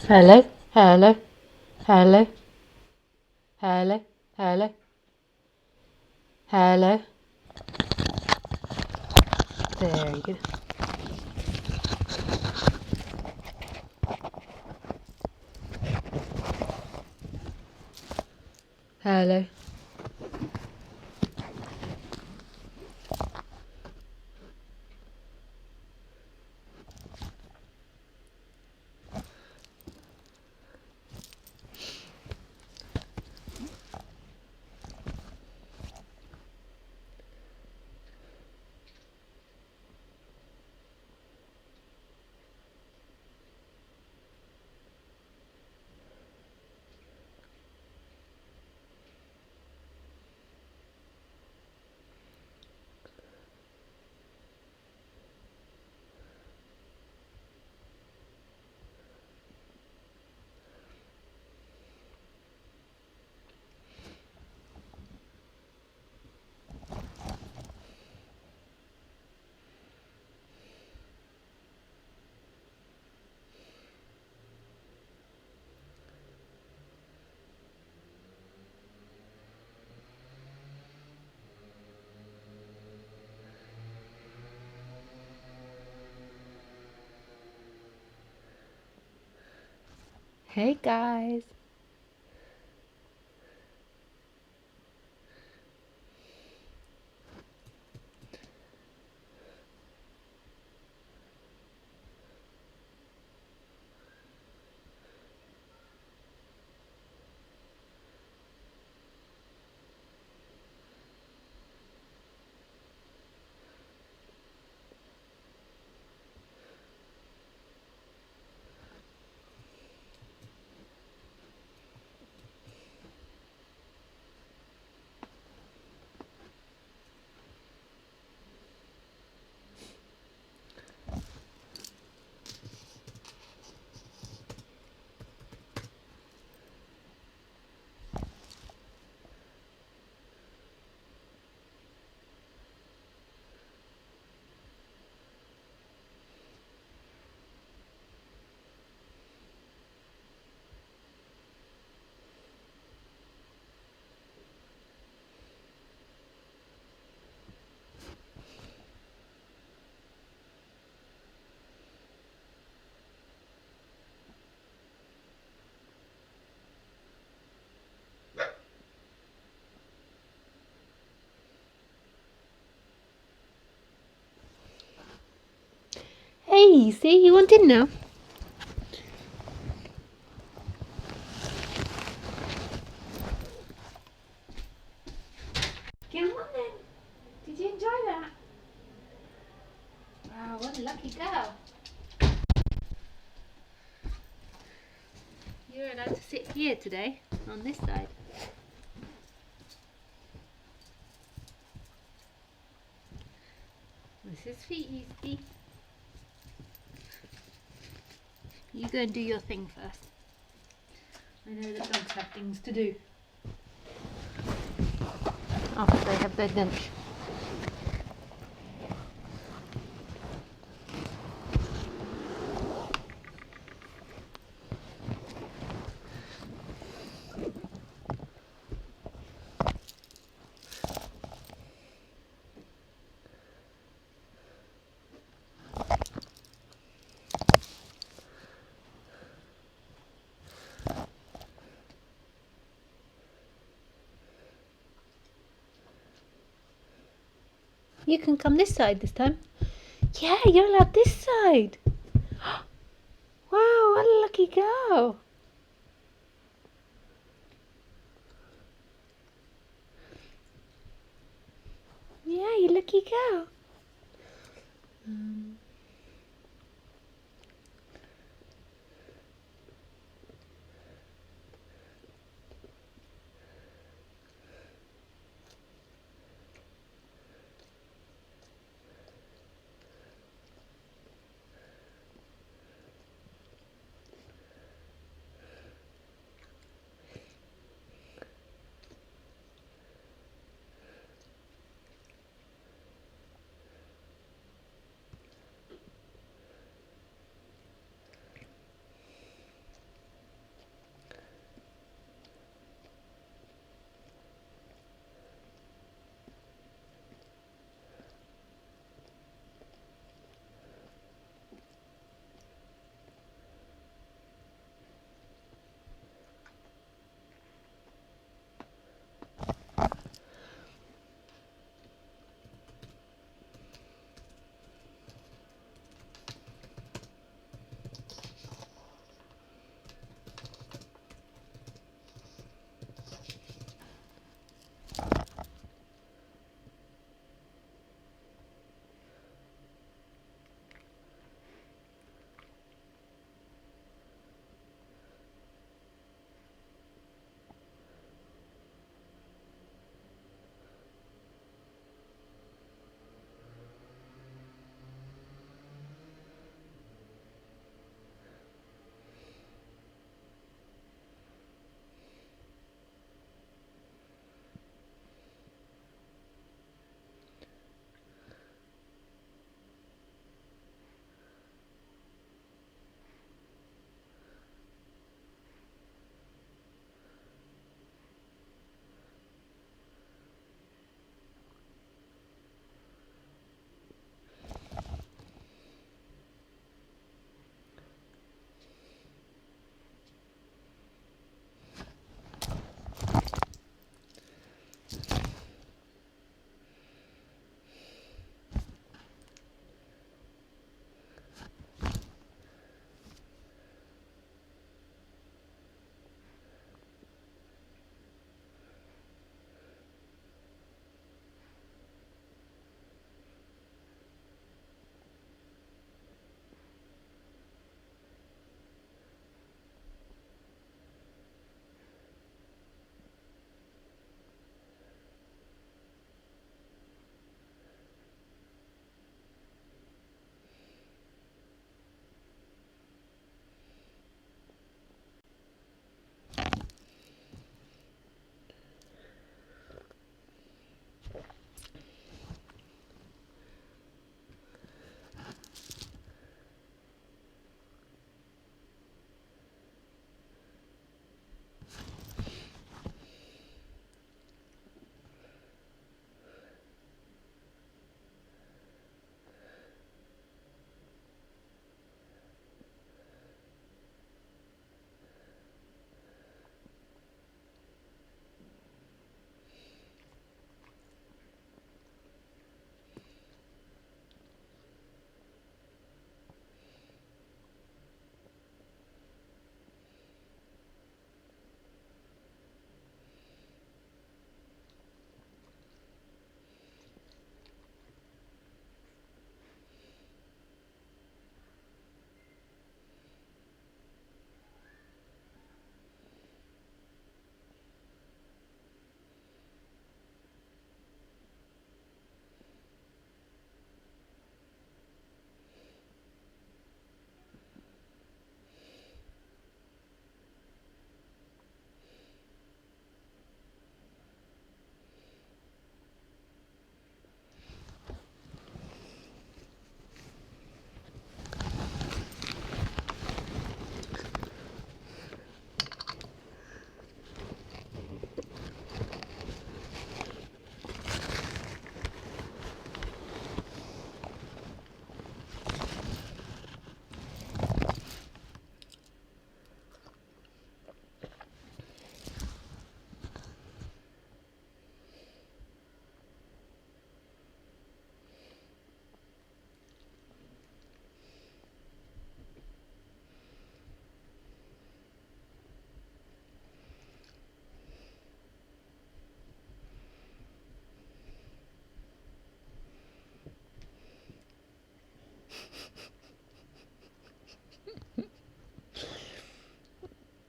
Hello, hello, hello, hello, hello, hello. Very good. Hello. Hey guys. Hey, see, you want in now? Come on then. Did you enjoy that? Wow, what a lucky girl. You're allowed to sit here today, on this side. This is for easy. You go and do your thing first. I know the dogs have things to do after they have their lunch. You can come this side this time. Yeah, you're allowed this side. Wow, what a lucky girl. Yeah, you lucky girl.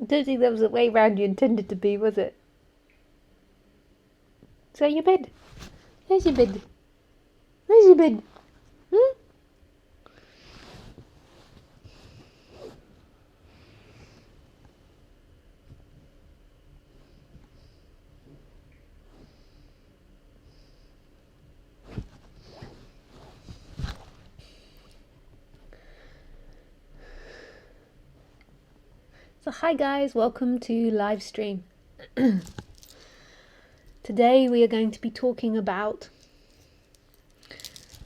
I don't think that was the way round you intended to be, was it? So your bed. There's your bed. Where's your bed? Hmm? So hi guys, welcome to live stream. Today we are going to be talking about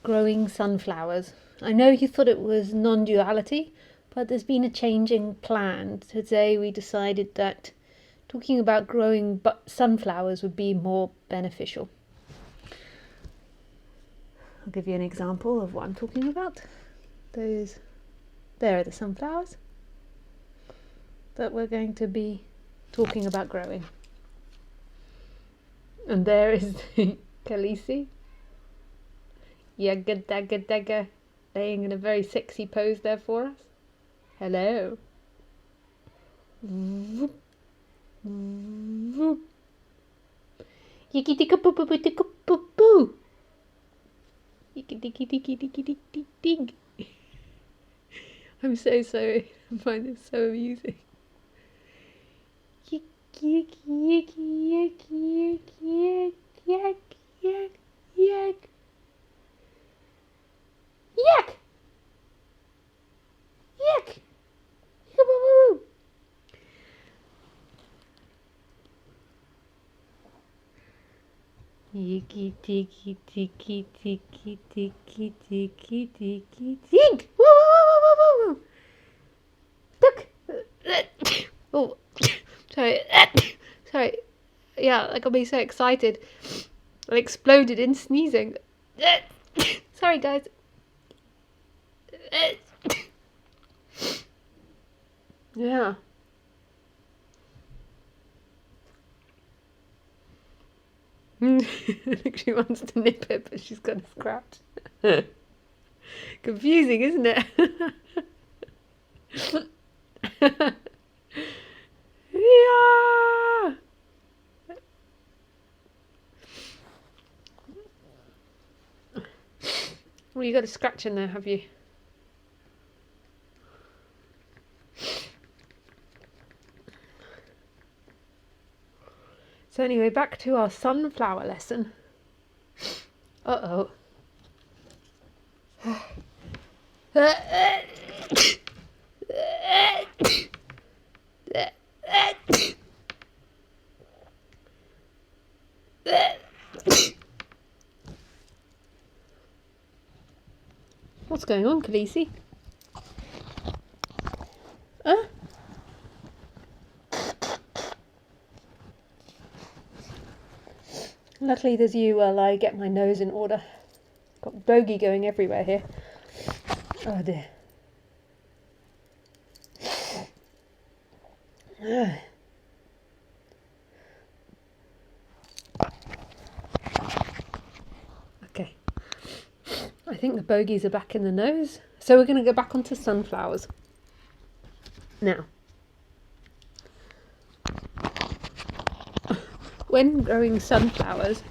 growing sunflowers. I know you thought it was non-duality, but there's been a change in plan. Today we decided that talking about growing sunflowers would be more beneficial. I'll give you an example of what I'm talking about. There are the sunflowers that we're going to be talking about growing. And there is Khaleesi. Yagga dagga dagga, laying in a very sexy pose there for us. Hello. Yiki tika poo poo tika poo poo. Yiki tiki tiki tiki tiki dig. I'm so sorry. I find this so amusing. Yiki yiki yiki yiki yiki yak yak yak. Yak! Yak! Yikaboo! Yiki tiki tiki tiki tiki tiki tiki dig! Woo woo woo woo woo woo! Duck! Oh, sorry. Sorry. Yeah, that got me so excited. I exploded in sneezing. Sorry, guys. Yeah. Look, she wants to nip it, but she's got a scratch. Confusing, isn't it? Yeah. Well, you got a scratch in there, have you? So anyway, back to our sunflower lesson. Uh-oh. What's going on, Khaleesi? Huh? Luckily there's you while I get my nose in order. Got bogey going everywhere here. Oh dear. Okay. I think the bogies are back in the nose. So we're going to go back onto sunflowers. Now, when growing sunflowers,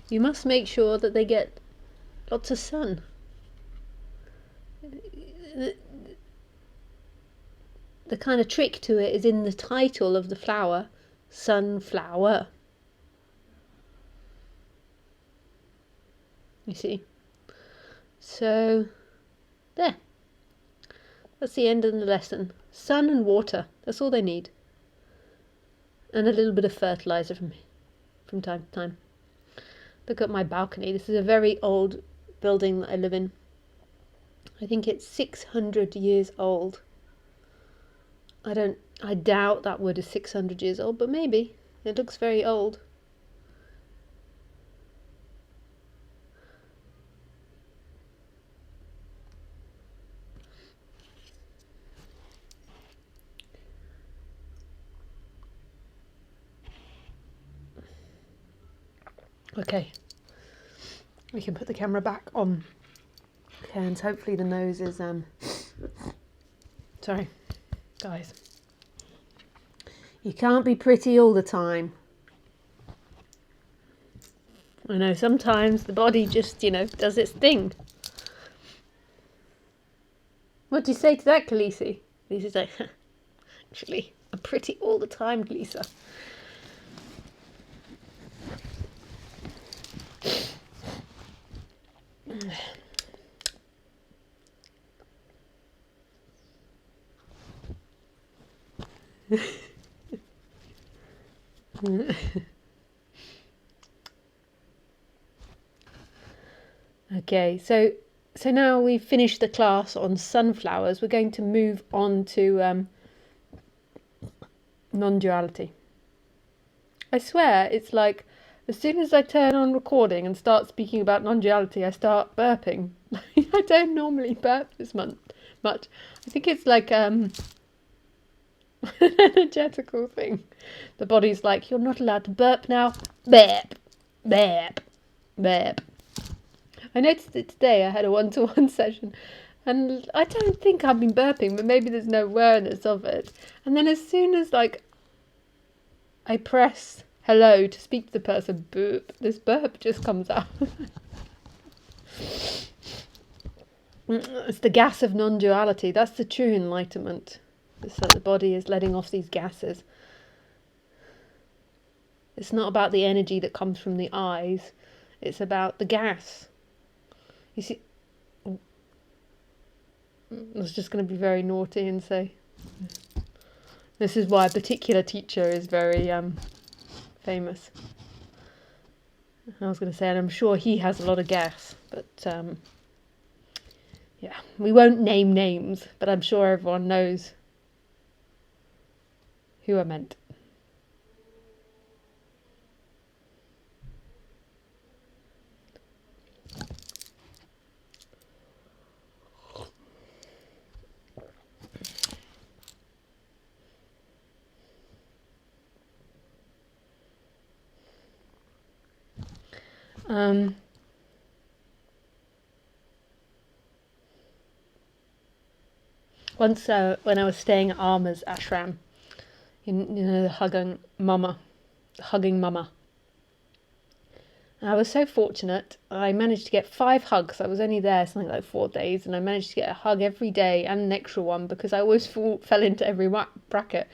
you must make sure that they get lots of sun. The kind of trick to it is in the title of the flower, sunflower. You see? So, there. That's the end of the lesson. Sun and water, that's all they need. And a little bit of fertilizer from time to time. Look at my balcony. This is a very old building that I live in. I think it's 600 years old. I doubt that wood is 600 years old, but maybe. It looks very old. Okay, we can put the camera back on Cairns. Hopefully the nose is, sorry, guys. You can't be pretty all the time. I know, sometimes the body just, does its thing. What do you say to that, Khaleesi? Khaleesi's like, actually, I'm pretty all the time, Lisa. Okay, so now we've finished the class on sunflowers. We're going to move on to non-duality. I swear, it's like as soon as I turn on recording and start speaking about non-duality, I start burping. I don't normally burp this much. I think it's like an energetical thing. The body's like, you're not allowed to burp now. Burp, burp, burp. I noticed it today. I had a one-to-one session, and I don't think I've been burping, but maybe there's no awareness of it. And then as soon as I press hello to speak to the person, boop, this burp just comes out. It's the gas of non-duality. That's the true enlightenment. It's that the body is letting off these gases. It's not about the energy that comes from the eyes. It's about the gas. You see, I was just going to be very naughty and say, this is why a particular teacher is very famous. I was going to say, and I'm sure he has a lot of gas, but yeah, we won't name names, but I'm sure everyone knows who I meant. Once when I was staying at Arma's ashram, the hugging mama. And I was so fortunate. I managed to get 5 hugs. I was only there something like 4 days, and I managed to get a hug every day and an extra one because I always fell into every bracket.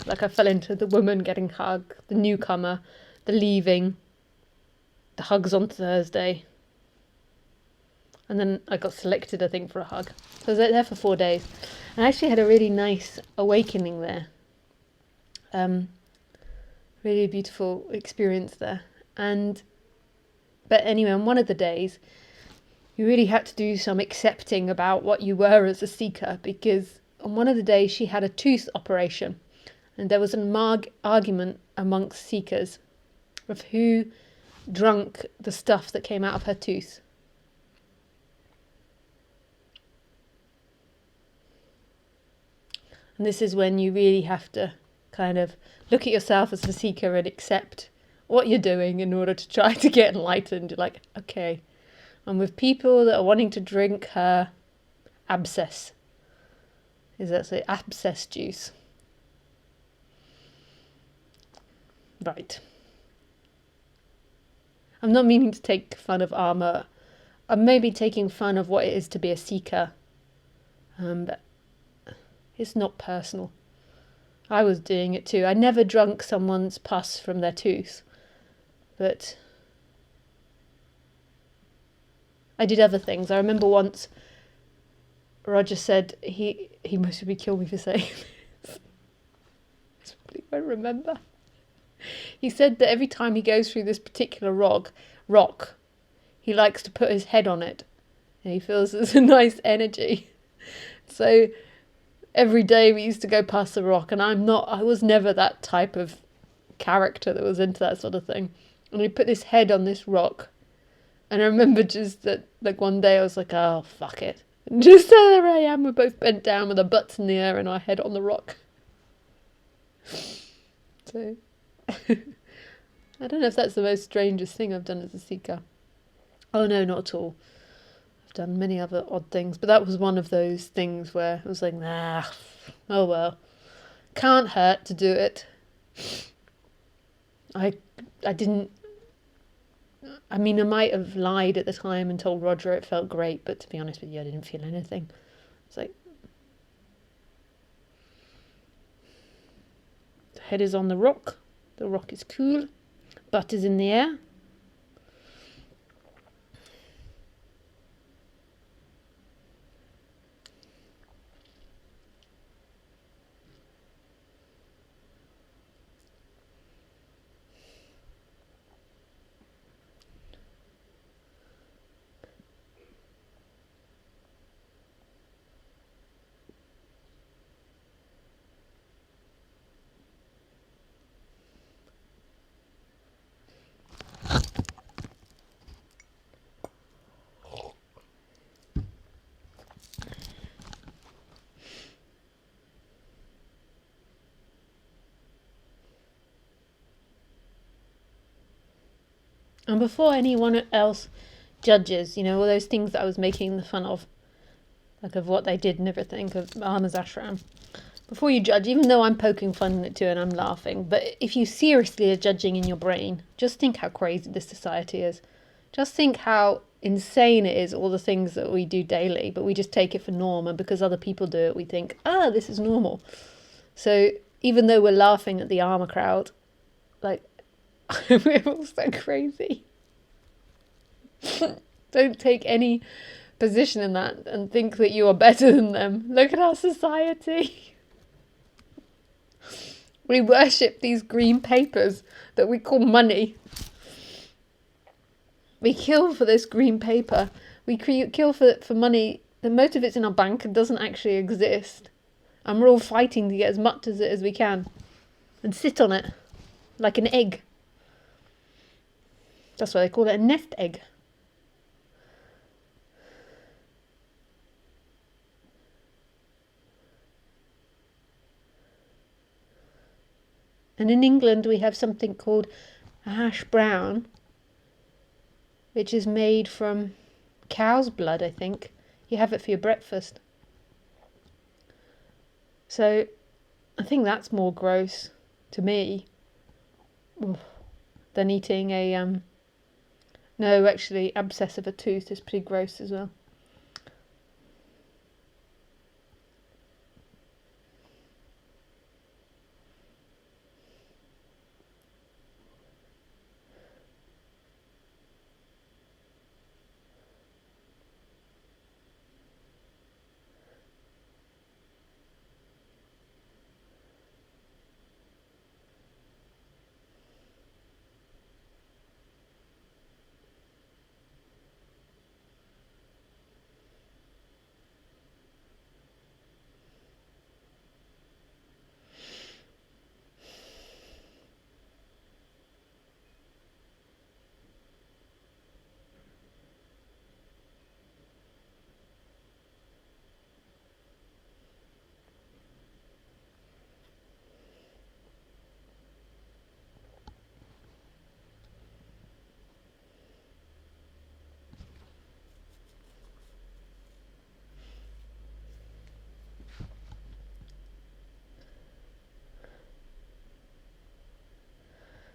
Like I fell into the woman getting hugged, the newcomer, the leaving, the hugs on Thursday. And then I got selected, I think, for a hug. So I was there for 4 days. And I actually had a really nice awakening there. Really beautiful experience there. But anyway, on one of the days, you really had to do some accepting about what you were as a seeker, because on one of the days she had a tooth operation. And there was an argument amongst seekers of who drunk the stuff that came out of her tooth. And this is when you really have to kind of look at yourself as a seeker and accept what you're doing in order to try to get enlightened. You're like, okay, I'm with people that are wanting to drink her abscess. Is that say abscess juice? Right. I'm not meaning to take fun of Arma. I'm maybe taking fun of what it is to be a seeker. But it's not personal. I was doing it too. I never drunk someone's pus from their tooth. But I did other things. I remember once Roger said he must be kill me for saying this. I probably won't remember. He said that every time he goes through this particular rock, he likes to put his head on it. And he feels there's a nice energy. So every day we used to go past the rock, and I was never that type of character that was into that sort of thing. And he put his head on this rock. And I remember just that, like one day I was like, oh, fuck it. And just there I am, we're both bent down with our butts in the air and our head on the rock. So, I don't know if that's the most strangest thing I've done as a seeker. Oh no, not at all. I've done many other odd things, but that was one of those things where I was like, nah, oh well. Can't hurt to do it. I didn't. I mean, I might have lied at the time and told Roger it felt great, but to be honest with you, I didn't feel anything. It's like the head is on the rock is cool, butt is in the air. And before anyone else judges, you know, all those things that I was making the fun of, like of what they did and everything, of Arma's ashram. Before you judge, even though I'm poking fun at it too and I'm laughing, but if you seriously are judging in your brain, just think how crazy this society is. Just think how insane it is, all the things that we do daily, but we just take it for norm, and because other people do it, we think, this is normal. So even though we're laughing at the Arma crowd, like, we're all so crazy. Don't take any position in that and think that you are better than them. Look at our society. We worship these green papers that we call money. We kill for this green paper. We kill for money that most of it's in our bank and doesn't actually exist. And we're all fighting to get as much of it as we can. And sit on it. Like an egg. That's why they call it a nest egg. And in England we have something called a hash brown, which is made from cow's blood, I think. You have it for your breakfast. So I think that's more gross to me than eating a no, actually abscess of a tooth is pretty gross as well.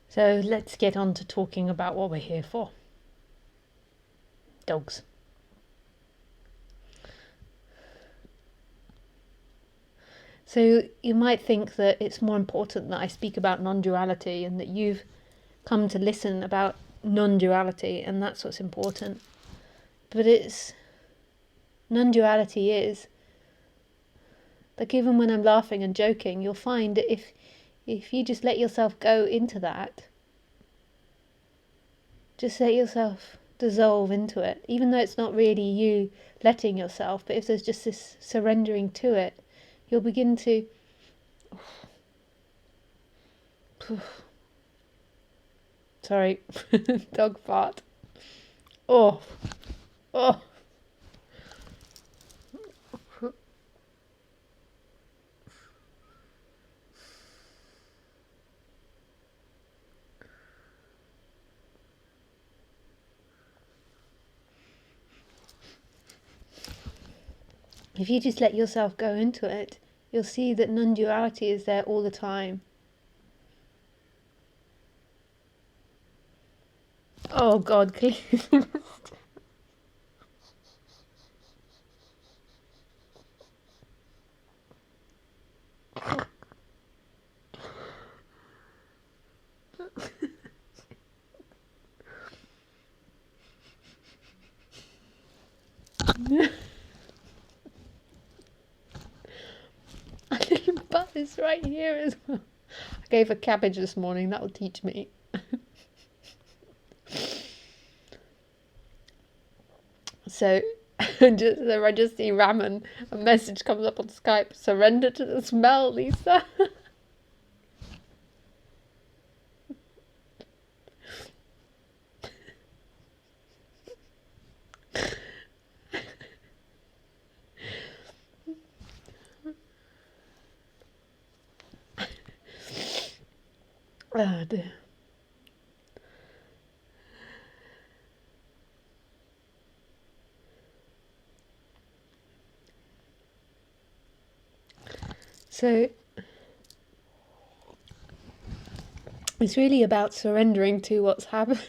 So let's get on to talking about what we're here for. Dogs. So you might think that it's more important that I speak about non-duality and that you've come to listen about non-duality and that's what's important. But it's... non-duality is... like even when I'm laughing and joking, you'll find that if you just let yourself go into that, just let yourself dissolve into it, even though it's not really you letting yourself, but if there's just this surrendering to it, you'll begin to sorry, dog fart. Oh. If you just let yourself go into it, you'll see that non-duality is there all the time. Oh God, please. A little butt is right here as well. I gave her cabbage this morning, that will teach me. So, I just see Ramen. A message comes up on Skype. Surrender to the smell, Lisa. Oh dear. So, it's really about surrendering to what's happening.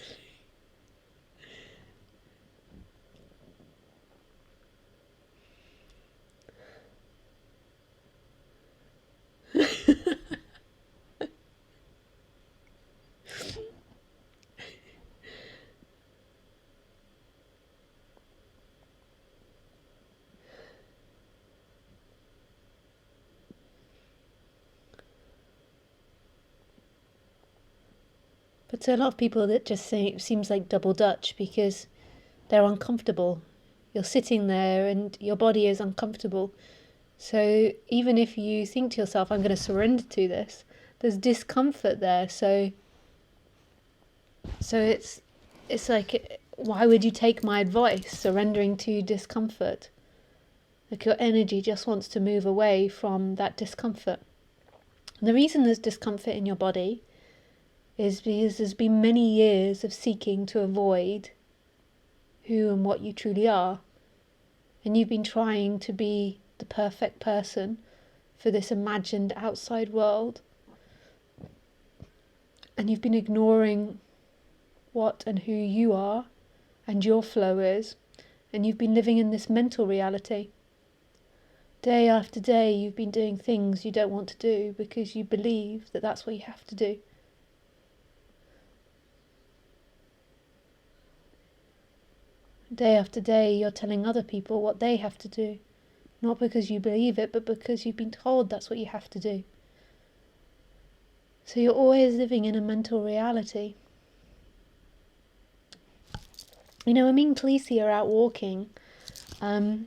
But to a lot of people, that just seems like double Dutch because they're uncomfortable. You're sitting there and your body is uncomfortable. So even if you think to yourself, I'm going to surrender to this, there's discomfort there. So it's like, why would you take my advice? Surrendering to discomfort. Like your energy just wants to move away from that discomfort. And the reason there's discomfort in your body is because there's been many years of seeking to avoid who and what you truly are. And you've been trying to be the perfect person for this imagined outside world. And you've been ignoring what and who you are and your flow is. And you've been living in this mental reality. Day after day, you've been doing things you don't want to do because you believe that that's what you have to do. Day after day, you're telling other people what they have to do. Not because you believe it, but because you've been told that's what you have to do. So you're always living in a mental reality. You know, when me and Khaleesi are out walking, when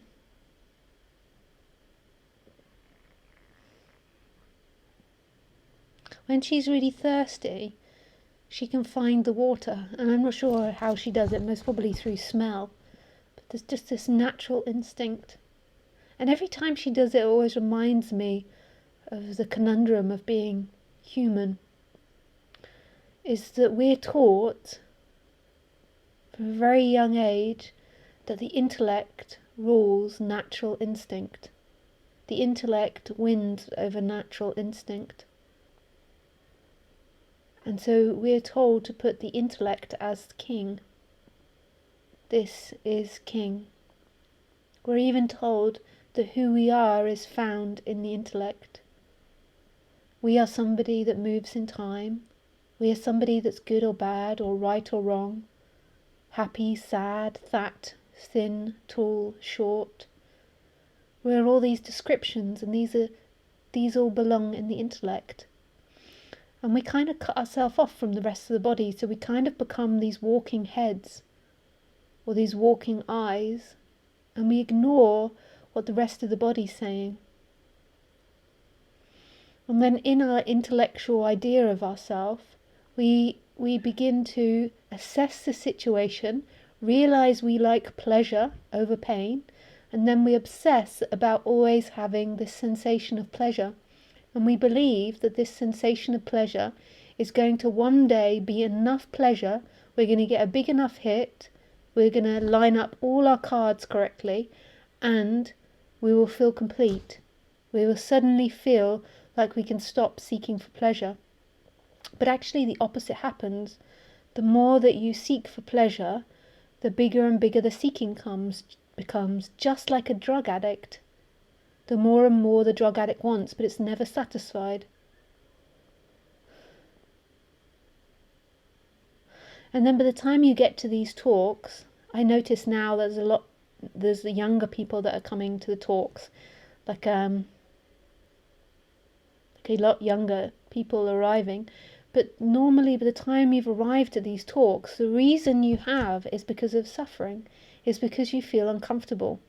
she's really thirsty, she can find the water. And I'm not sure how she does it, most probably through smell. But there's just this natural instinct. And every time she does it, it always reminds me of the conundrum of being human. Is that we're taught from a very young age that the intellect rules natural instinct. The intellect wins over natural instinct. And so we're told to put the intellect as king. This is king. We're even told that who we are is found in the intellect. We are somebody that moves in time. We are somebody that's good or bad, or right or wrong. Happy, sad, fat, thin, tall, short. We're all these descriptions, and these all belong in the intellect. And we kind of cut ourselves off from the rest of the body, so we kind of become these walking heads, or these walking eyes, and we ignore what the rest of the body's saying. And then in our intellectual idea of ourselves, we begin to assess the situation, realize we like pleasure over pain, and then we obsess about always having this sensation of pleasure. And we believe that this sensation of pleasure is going to one day be enough pleasure, we're going to get a big enough hit, we're going to line up all our cards correctly, and we will feel complete. We will suddenly feel like we can stop seeking for pleasure. But actually the opposite happens. The more that you seek for pleasure, the bigger and bigger the seeking becomes, just like a drug addict. The more and more the drug addict wants, but it's never satisfied. And then by the time you get to these talks, I notice now there's the younger people that are coming to the talks, like a lot younger people arriving. But normally by the time you've arrived at these talks, the reason you have is because of suffering, is because you feel uncomfortable.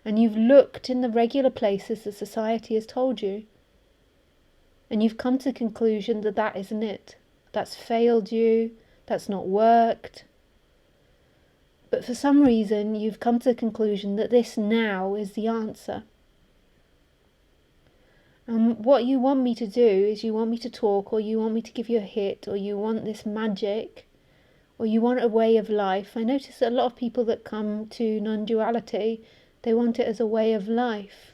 And you've looked in the regular places that society has told you. And you've come to the conclusion that that isn't it. That's failed you. That's not worked. But for some reason, you've come to the conclusion that this now is the answer. And what you want me to do is you want me to talk, or you want me to give you a hit, or you want this magic, or you want a way of life. I notice that a lot of people that come to non-duality, they want it as a way of life.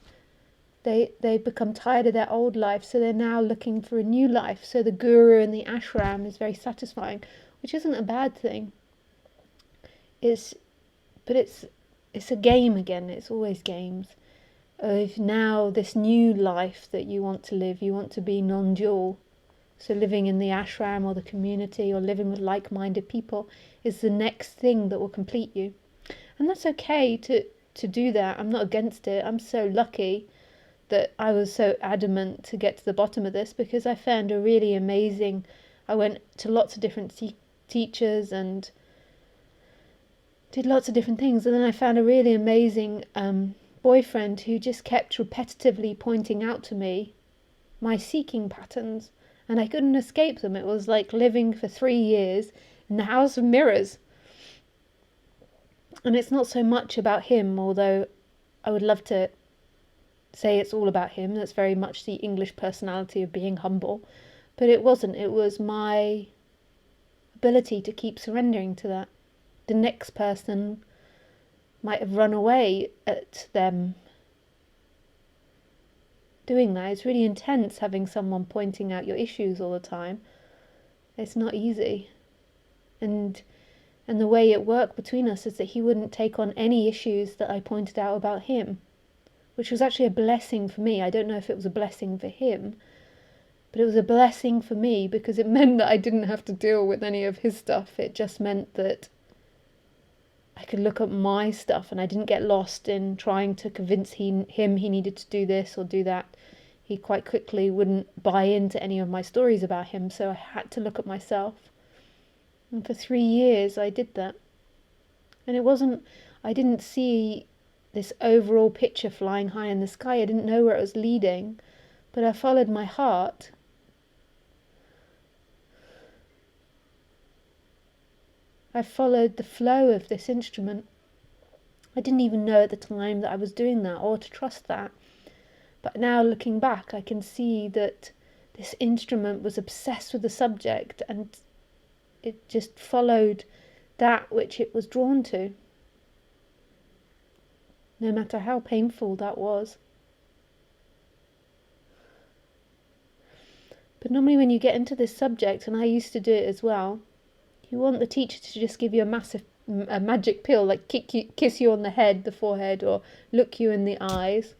They've become tired of their old life, so they're now looking for a new life. So the guru and the ashram is very satisfying, which isn't a bad thing. But it's a game again. It's always games. Of now this new life that you want to live, you want to be non-dual. So living in the ashram or the community or living with like-minded people is the next thing that will complete you. And that's okay to do that. I'm not against it. I'm so lucky that I was so adamant to get to the bottom of this, because I found a really amazing, I went to lots of different teachers and did lots of different things, and then I found a really amazing boyfriend who just kept repetitively pointing out to me my seeking patterns, and I couldn't escape them. It was like living for 3 years in the house of mirrors. And it's not so much about him, although I would love to say it's all about him. That's very much the English personality of being humble. But it wasn't. It was my ability to keep surrendering to that. The next person might have run away at them doing that. It's really intense having someone pointing out your issues all the time. It's not easy. And the way it worked between us is that he wouldn't take on any issues that I pointed out about him, which was actually a blessing for me. I don't know if it was a blessing for him, but it was a blessing for me, because it meant that I didn't have to deal with any of his stuff. It just meant that I could look at my stuff, and I didn't get lost in trying to convince him he needed to do this or do that. He quite quickly wouldn't buy into any of my stories about him, so I had to look at myself. And for 3 years I did that. And I didn't see this overall picture flying high in the sky. I didn't know where it was leading, but I followed my heart. I followed the flow of this instrument. I didn't even know at the time that I was doing that, or to trust that. But now looking back, I can see that this instrument was obsessed with the subject, and it just followed that which it was drawn to, no matter how painful that was. But normally when you get into this subject, and I used to do it as well, you want the teacher to just give you a magic pill, like kiss you on the head, the forehead, or look you in the eyes.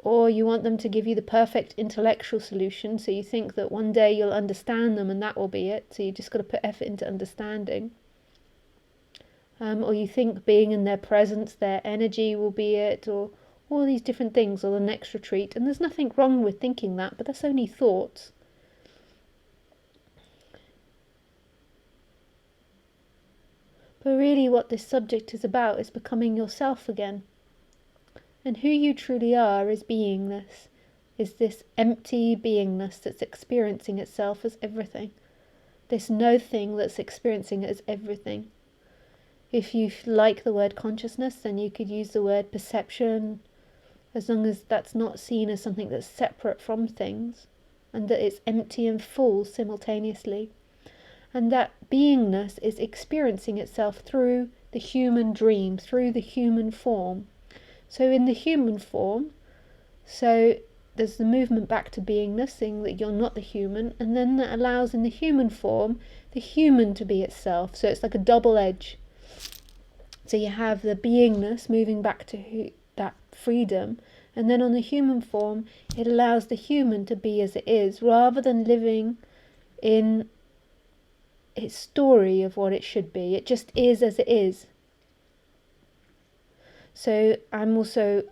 Or you want them to give you the perfect intellectual solution, so you think that one day you'll understand them and that will be it. So you just got to put effort into understanding. Or you think being in their presence, their energy will be it, or all these different things, or the next retreat. And there's nothing wrong with thinking that, but that's only thoughts. But really what this subject is about is becoming yourself again. And who you truly are is beingness, is this empty beingness that's experiencing itself as everything. This no thing that's experiencing it as everything. If you like the word consciousness, then you could use the word perception, as long as that's not seen as something that's separate from things, and that it's empty and full simultaneously. And that beingness is experiencing itself through the human dream, through the human form. So in the human form, so there's the movement back to beingness, seeing that you're not the human, and then that allows in the human form the human to be itself. So it's like a double edge. So you have the beingness moving back to that freedom, and then on the human form it allows the human to be as it is, rather than living in its story of what it should be. It just is as it is. So I'm also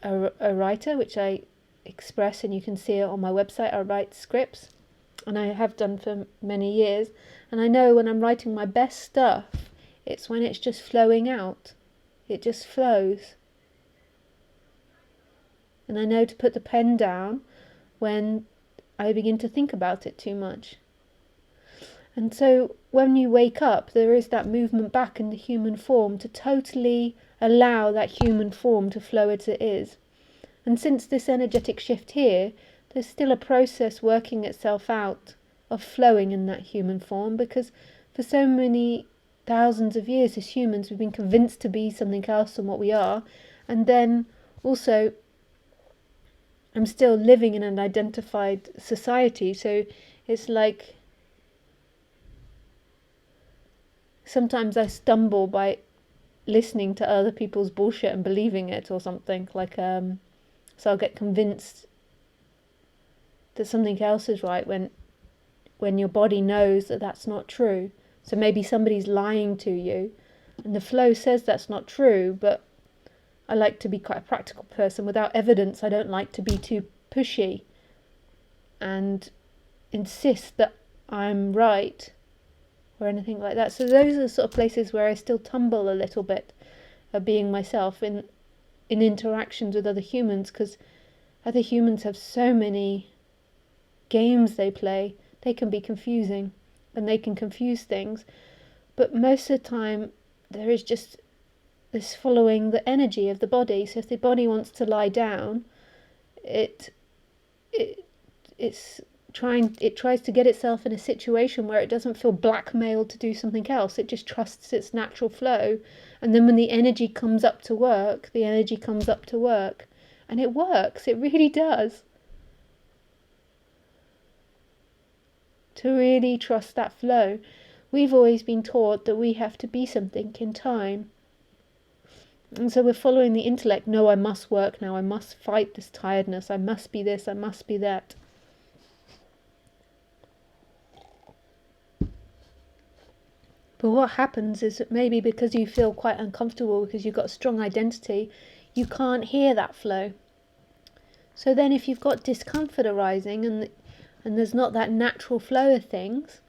a writer, which I express, and you can see it on my website. I write scripts, and I have done for many years, and I know when I'm writing my best stuff, it's when it's just flowing out. It just flows. And I know to put the pen down when I begin to think about it too much. And so when you wake up, there is that movement back in the human form to totally allow that human form to flow as it is. And since this energetic shift here, there's still a process working itself out of flowing in that human form, because for so many thousands of years as humans we've been convinced to be something else than what we are. And then also I'm still living in an identified society, so it's like sometimes I stumble by listening to other people's bullshit and believing it or something, like so I'll get convinced that something else is right when your body knows that that's not true. So maybe somebody's lying to you and the flow says that's not true, but I like to be quite a practical person. Without evidence, I don't like to be too pushy and insist that I'm right or anything like that. So those are the sort of places where I still tumble a little bit of being myself in interactions with other humans, because other humans have so many games they play. They can be confusing and they can confuse things, but most of the time there is just this following the energy of the body. So if the body wants to lie down, it tries to get itself in a situation where it doesn't feel blackmailed to do something else. It just trusts its natural flow, and then when the energy comes up to work, the energy comes up to work, and it works. It really does. To really trust that flow. We've always been taught that we have to be something in time. And so we're following the intellect. No, I must work now. I must fight this tiredness. I must be this. I must be that. But what happens is that maybe because you feel quite uncomfortable, because you've got a strong identity, you can't hear that flow. So then if you've got discomfort arising and there's not that natural flow of things,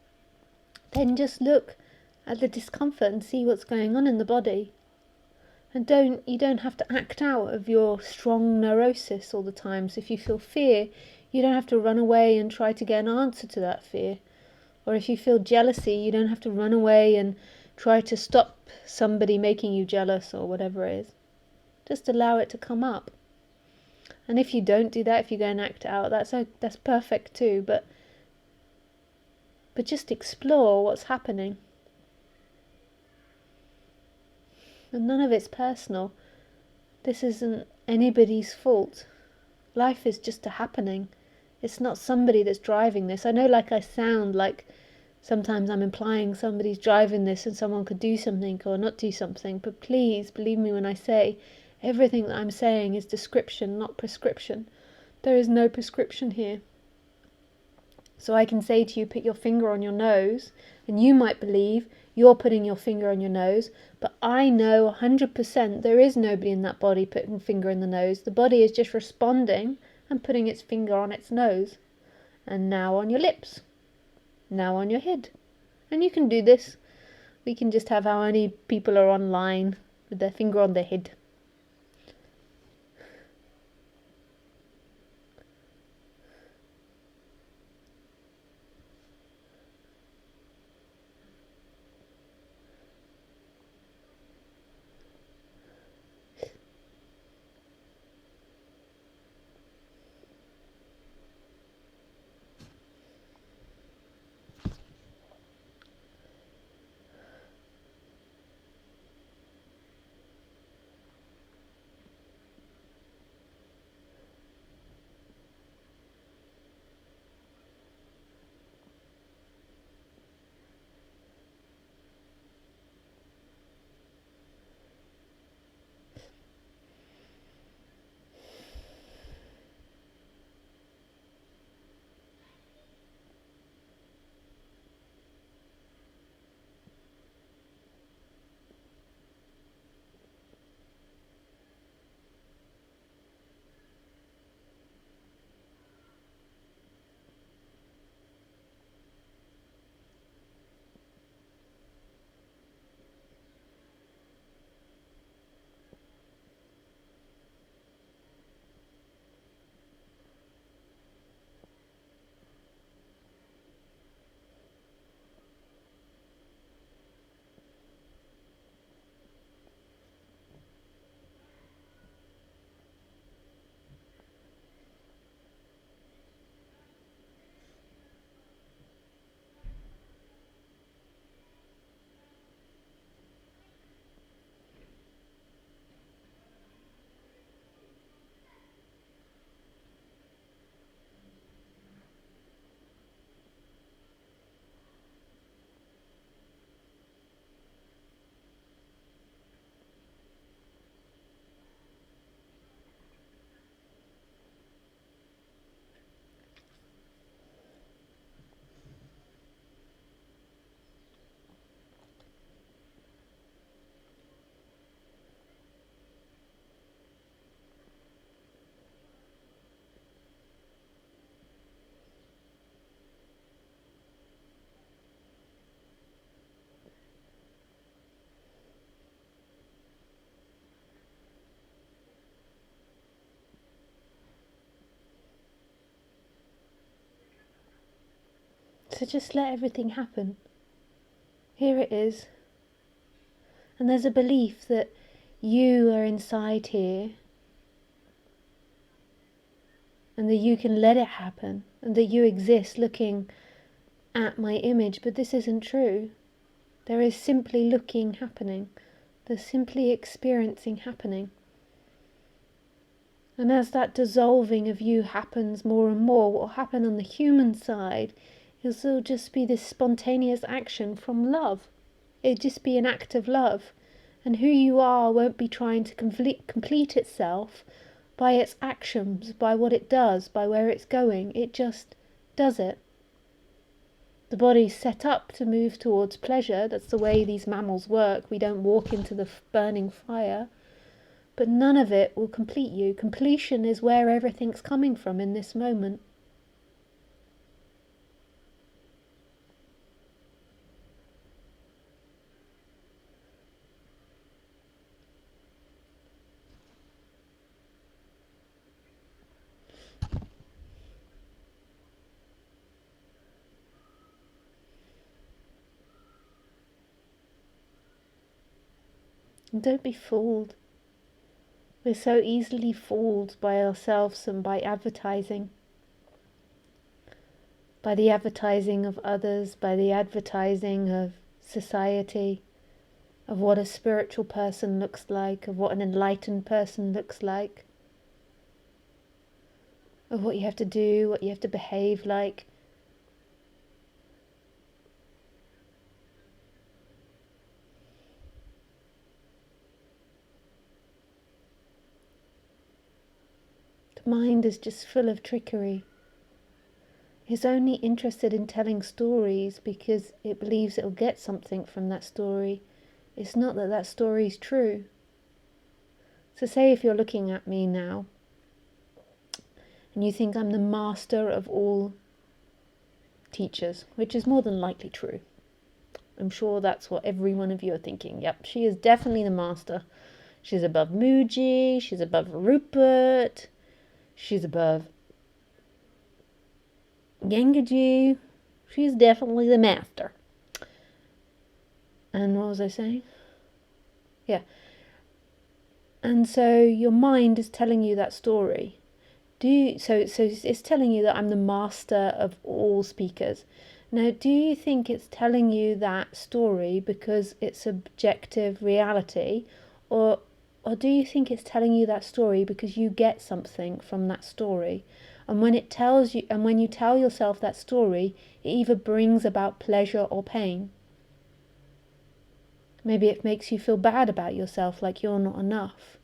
then just look at the discomfort and see what's going on in the body. And you don't have to act out of your strong neurosis all the time. So if you feel fear, you don't have to run away and try to get an answer to that fear. Or if you feel jealousy, you don't have to run away and try to stop somebody making you jealous or whatever it is. Just allow it to come up. And if you don't do that, if you go and act out, that's perfect too. But just explore what's happening. And none of it's personal. This isn't anybody's fault. Life is just a happening. It's not somebody that's driving this. I know, like, I sound like sometimes I'm implying somebody's driving this and someone could do something or not do something, but please believe me when I say everything that I'm saying is description, not prescription. There is no prescription here. So I can say to you, put your finger on your nose, and you might believe you're putting your finger on your nose, but I know 100% there is nobody in that body putting a finger in the nose. The body is just responding and putting its finger on its nose. And now on your lips. Now on your head. And you can do this. We can just have how many people are online with their finger on their head. So just let everything happen. Here it is. And there's a belief that you are inside here and that you can let it happen and that you exist looking at my image, but this isn't true. There is simply looking happening. There's simply experiencing happening. And as that dissolving of you happens more and more, what will happen on the human side is there'll just be this spontaneous action from love. It'll just be an act of love. And who you are won't be trying to complete itself by its actions, by what it does, by where it's going. It just does it. The body's set up to move towards pleasure. That's the way these mammals work. We don't walk into the burning fire. But none of it will complete you. Completion is where everything's coming from in this moment. And don't be fooled. We're so easily fooled by ourselves and by advertising. By the advertising of others, by the advertising of society, of what a spiritual person looks like, of what an enlightened person looks like, of what you have to do, what you have to behave like. The mind is just full of trickery. It's only interested in telling stories because it believes it'll get something from that story. It's not that that story is true. So say if you're looking at me now and you think I'm the master of all teachers, which is more than likely true. I'm sure that's what every one of you are thinking. Yep, she is definitely the master. She's above Muji, she's above Rupert, she's above Gengaji. She's definitely the master. And what was I saying? Yeah. And so your mind is telling you that story. So it's telling you that I'm the master of all speakers. Now, do you think it's telling you that story because it's objective reality, or do you think it's telling you that story because you get something from that story? And when it tells you, and when you tell yourself that story, it either brings about pleasure or pain. Maybe it makes you feel bad about yourself, like you're not enough.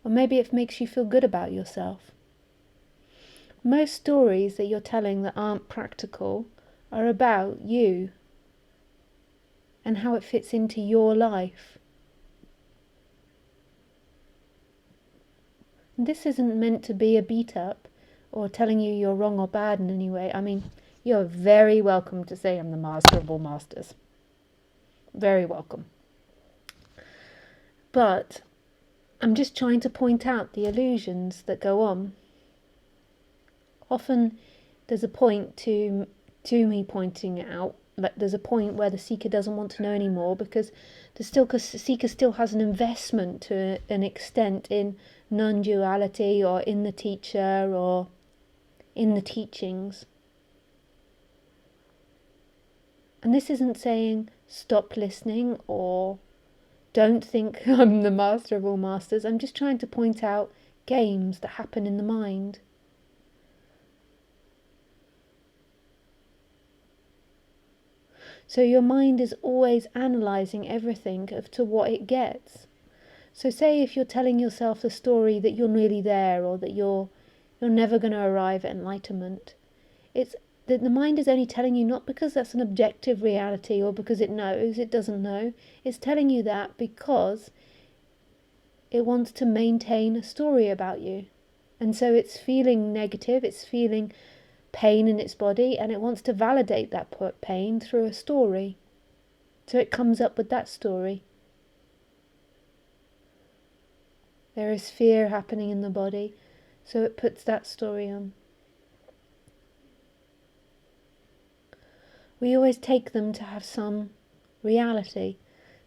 Or maybe it makes you feel good about yourself. Most stories that you're telling that aren't practical are about you and how it fits into your life. And this isn't meant to be a beat up or telling you you're wrong or bad in any way. I mean, you're very welcome to say I'm the master of all masters. Very welcome. But I'm just trying to point out the illusions that go on. Often there's a point to me pointing it out. Like there's a point where the seeker doesn't want to know anymore because the seeker still has an investment to an extent in non-duality or in the teacher or in the teachings. And this isn't saying stop listening or don't think I'm the master of all masters. I'm just trying to point out games that happen in the mind. So your mind is always analysing everything as to what it gets. So say if you're telling yourself the story that you're nearly there or that you're never going to arrive at enlightenment, it's that the mind is only telling you not because that's an objective reality or because it knows, it doesn't know. It's telling you that because it wants to maintain a story about you. And so it's feeling negative, it's feeling pain in its body, and it wants to validate that pain through a story. So it comes up with that story. There is fear happening in the body, so it puts that story on. we always take them to have some reality.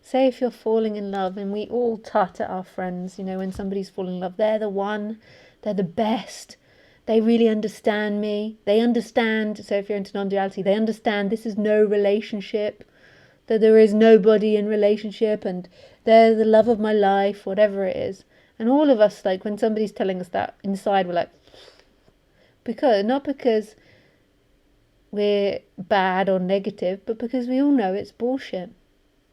Say if you're falling in love, and we all tut at our friends, when somebody's falling in love, they're the one, they're the best, they really understand me, they understand, so if you're into non-duality, they understand this is no relationship, that there is nobody in relationship, and they're the love of my life, whatever it is. And all of us, like, when somebody's telling us that, inside we're like, not because we're bad or negative, but because we all know it's bullshit.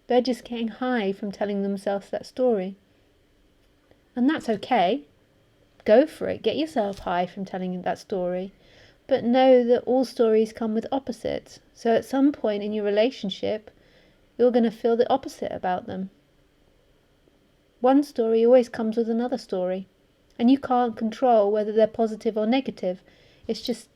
They're just getting high from telling themselves that story. And that's okay. Go for it. Get yourself high from telling that story. But know that all stories come with opposites. So at some point in your relationship, you're going to feel the opposite about them. One story always comes with another story. And you can't control whether they're positive or negative. It's just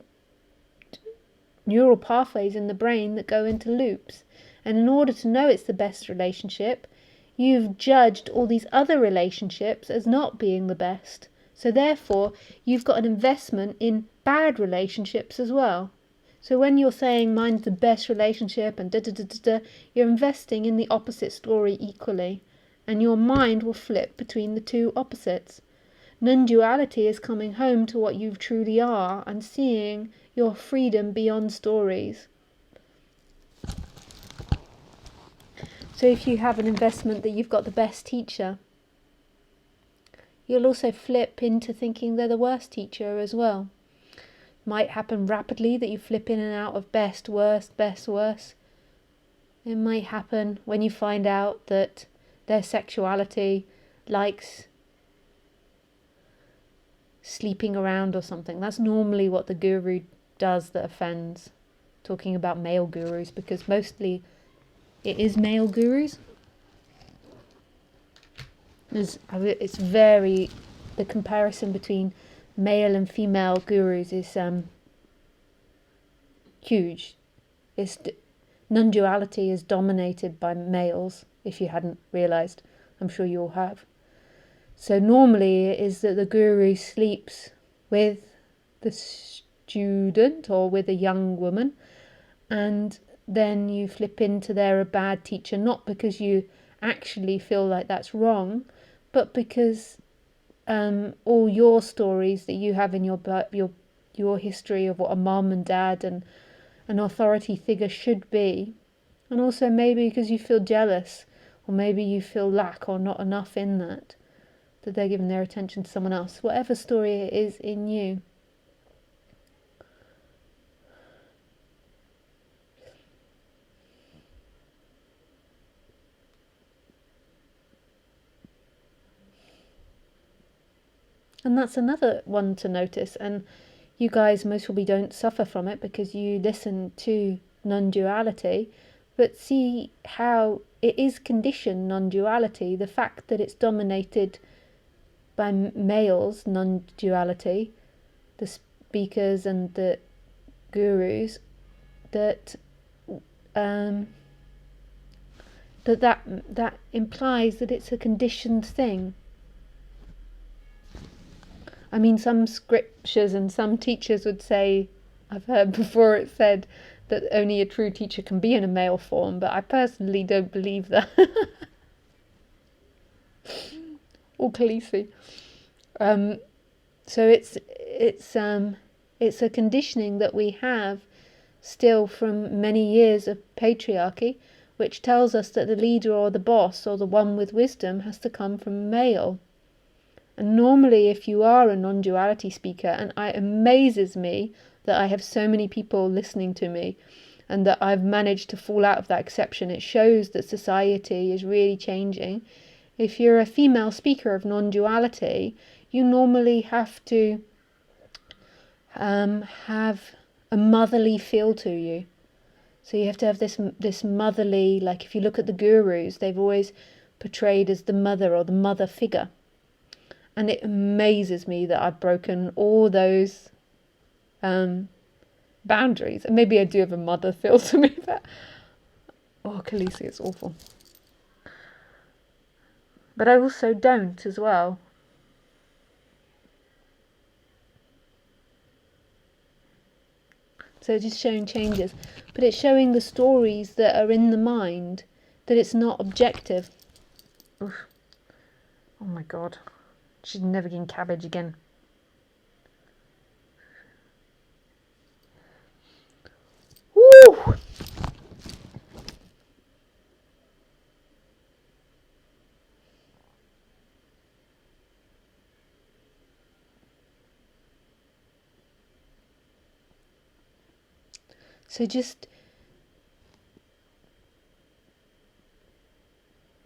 neural pathways in the brain that go into loops. And in order to know it's the best relationship, you've judged all these other relationships as not being the best. So therefore, you've got an investment in bad relationships as well. So when you're saying mine's the best relationship and you're investing in the opposite story equally. And your mind will flip between the two opposites. Non-duality is coming home to what you truly are and seeing your freedom beyond stories. So if you have an investment that you've got the best teacher, you'll also flip into thinking they're the worst teacher as well. Might happen rapidly that you flip in and out of best, worst, best, worst. It might happen when you find out that their sexuality likes sleeping around or something. That's normally what the guru does that offends. Talking about male gurus, because mostly it is male gurus. It's very, the comparison between male and female gurus is huge. Non-duality is dominated by males, if you hadn't realised. I'm sure you all have. So normally it is that the guru sleeps with the student or with a young woman, and then you flip into they're a bad teacher, not because you actually feel like that's wrong, but because all your stories that you have in your history of what a mum and dad and an authority figure should be, and also maybe because you feel jealous, or maybe you feel lack or not enough in that they're giving their attention to someone else, whatever story it is in you. And that's another one to notice. And you guys most probably don't suffer from it because you listen to non-duality, but see how it is conditioned non-duality, the fact that it's dominated by males, non-duality, the speakers and the gurus, that that implies that it's a conditioned thing. I mean, some scriptures and some teachers would say, I've heard before it said that only a true teacher can be in a male form, but I personally don't believe that. Or Khaleesi. So it's a conditioning that we have still from many years of patriarchy, which tells us that the leader or the boss or the one with wisdom has to come from male. And normally if you are a non-duality speaker, and it amazes me that I have so many people listening to me and that I've managed to fall out of that exception, it shows that society is really changing. If you're a female speaker of non-duality, you normally have to have a motherly feel to you. So you have to have this motherly, like if you look at the gurus, they've always portrayed as the mother or the mother figure. And it amazes me that I've broken all those boundaries. And maybe I do have a mother feel to me, but Khaleesi, it's awful. But I also don't as well. So it's just showing changes. But it's showing the stories that are in the mind, that it's not objective. Oof. Oh my God. She's never getting cabbage again. Woo! So just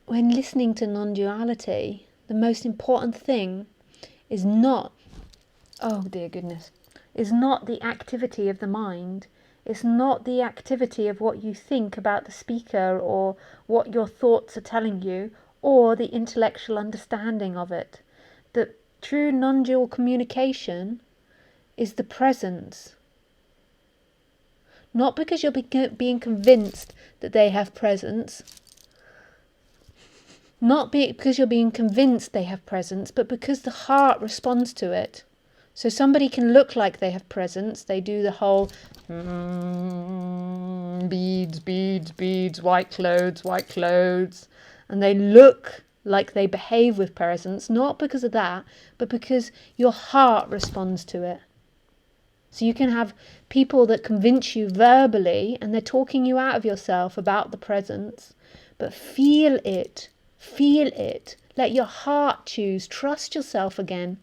when listening to non-duality, the most important thing is not, oh dear goodness, is not the activity of the mind. It's not the activity of what you think about the speaker or what your thoughts are telling you or the intellectual understanding of it. The true non-dual communication is the presence. Not because you're being convinced that they have presence, not because you're being convinced they have presence, but because the heart responds to it. So somebody can look like they have presence. They do the whole beads, beads, beads, white clothes. And they look like they behave with presence, not because of that, but because your heart responds to it. So you can have people that convince you verbally and they're talking you out of yourself about the presence, but feel it. Feel it. Let your heart choose. Trust yourself again.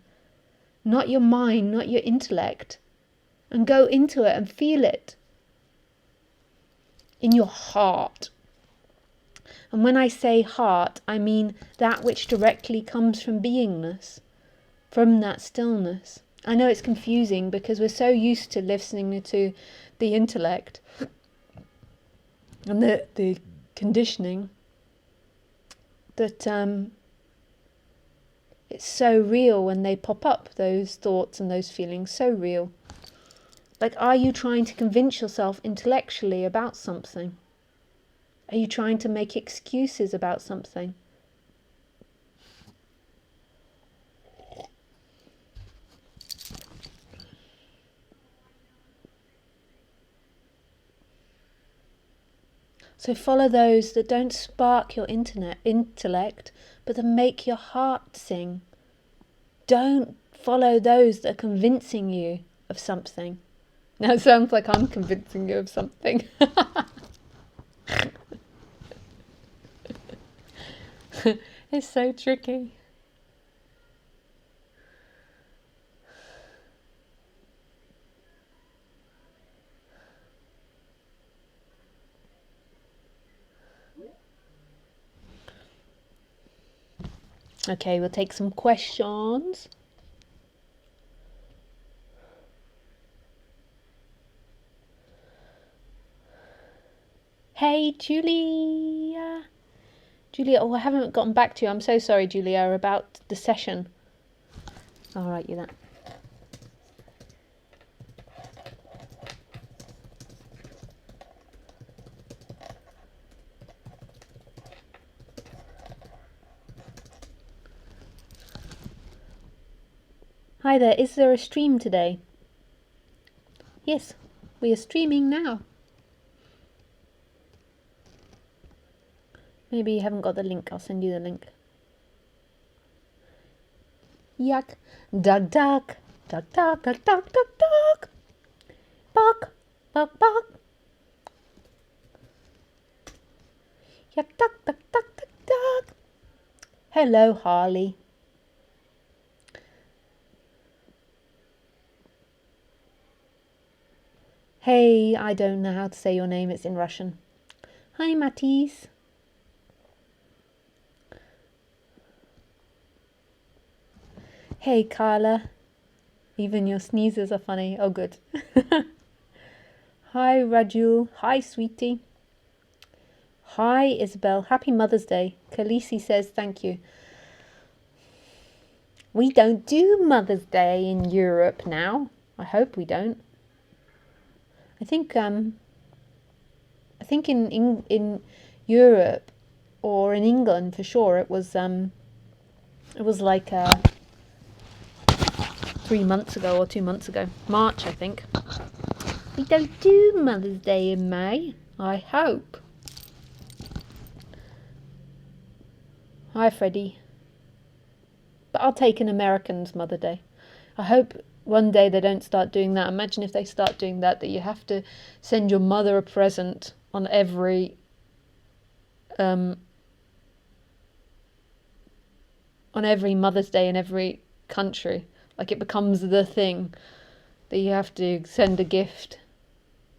Not your mind, not your intellect. And go into it and feel it. In your heart. And when I say heart, I mean that which directly comes from beingness. From that stillness. I know it's confusing because we're so used to listening to the intellect. And the conditioning. That it's so real when they pop up, those thoughts and those feelings, so real. Like, are you trying to convince yourself intellectually about something? Are you trying to make excuses about something? So follow those that don't spark your intellect, but that make your heart sing. Don't follow those that are convincing you of something. Now it sounds like I'm convincing you of something. It's so tricky. Okay, we'll take some questions. Hey, Julia. Julia, oh, I haven't gotten back to you. I'm so sorry, Julia, about the session. I'll write you that. Hi there, is there a stream today? Yes, we are streaming now. Maybe you haven't got the link, I'll send you the link. Yuck. Duck, duck. Duck, duck, duck, duck, duck, duck. Buck, buck, buck. Yuck, duck, duck, duck, duck, duck. Hello, Harley. Hey, I don't know how to say your name, it's in Russian. Hi, Matisse. Hey, Carla. Even your sneezes are funny. Oh, good. Hi, Rajul. Hi, sweetie. Hi, Isabel. Happy Mother's Day. Khaleesi says thank you. We don't do Mother's Day in Europe now. I hope we don't. I think in Europe or in England for sure it was like 3 months ago or 2 months ago, March I think. We don't do Mother's Day in May, I hope. Hi, Freddie. But I'll take an American's Mother Day. I hope one day they don't start doing that. Imagine if they start doing that you have to send your mother a present on every Mother's Day in every country. Like it becomes the thing that you have to send a gift.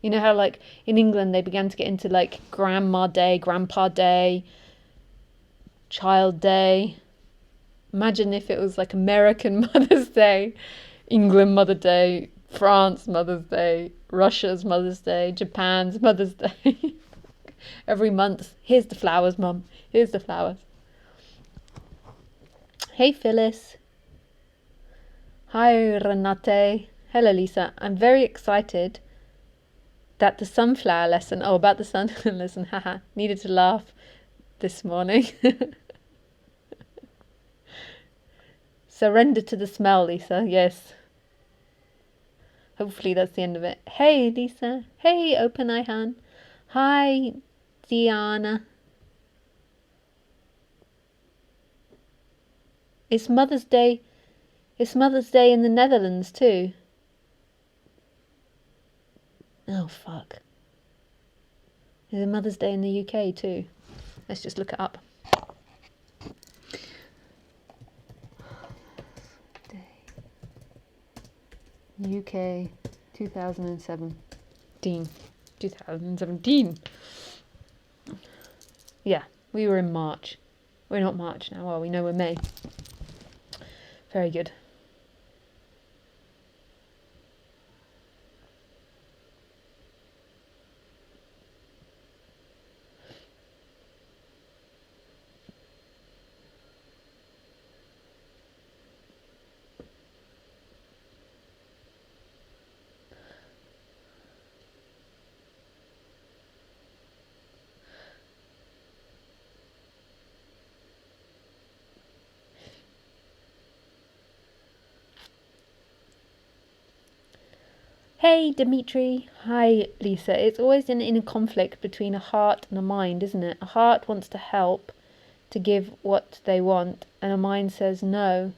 You know how like in England they began to get into like Grandma Day, Grandpa Day, Child Day. Imagine if it was like American Mother's Day, England Mother's Day, France Mother's Day, Russia's Mother's Day, Japan's Mother's Day. Every month, here's the flowers, Mum. Here's the flowers. Hey, Phyllis. Hi, Renate. Hello, Lisa. I'm very excited that the sunflower lesson, about the sunflower lesson, haha, needed to laugh this morning. Surrender to the smell, Lisa, yes. Hopefully that's the end of it. Hey, Lisa. Hey, Open Eye Han. Hi, Diana. It's Mother's Day. It's Mother's Day in the Netherlands too. Oh, fuck. Is it Mother's Day in the UK too? Let's just look it up. UK 2017. 2017. Yeah, we were in March. We're not March now, are we? No, we're May. Very good. Hey, Dimitri. Hi, Lisa. It's always in a conflict between a heart and a mind, isn't it? A heart wants to help, to give what they want, and a mind says no.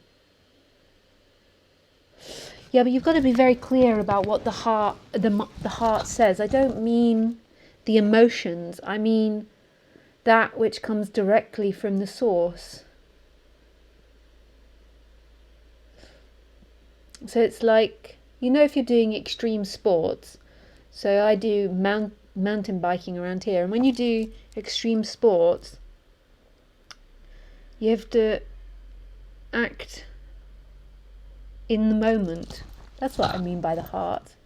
Yeah, but you've got to be very clear about what the heart says. I don't mean the emotions. I mean that which comes directly from the source. So it's like, you know, if you're doing extreme sports, so I do mountain biking around here, and when you do extreme sports, you have to act in the moment. That's what I mean by the heart.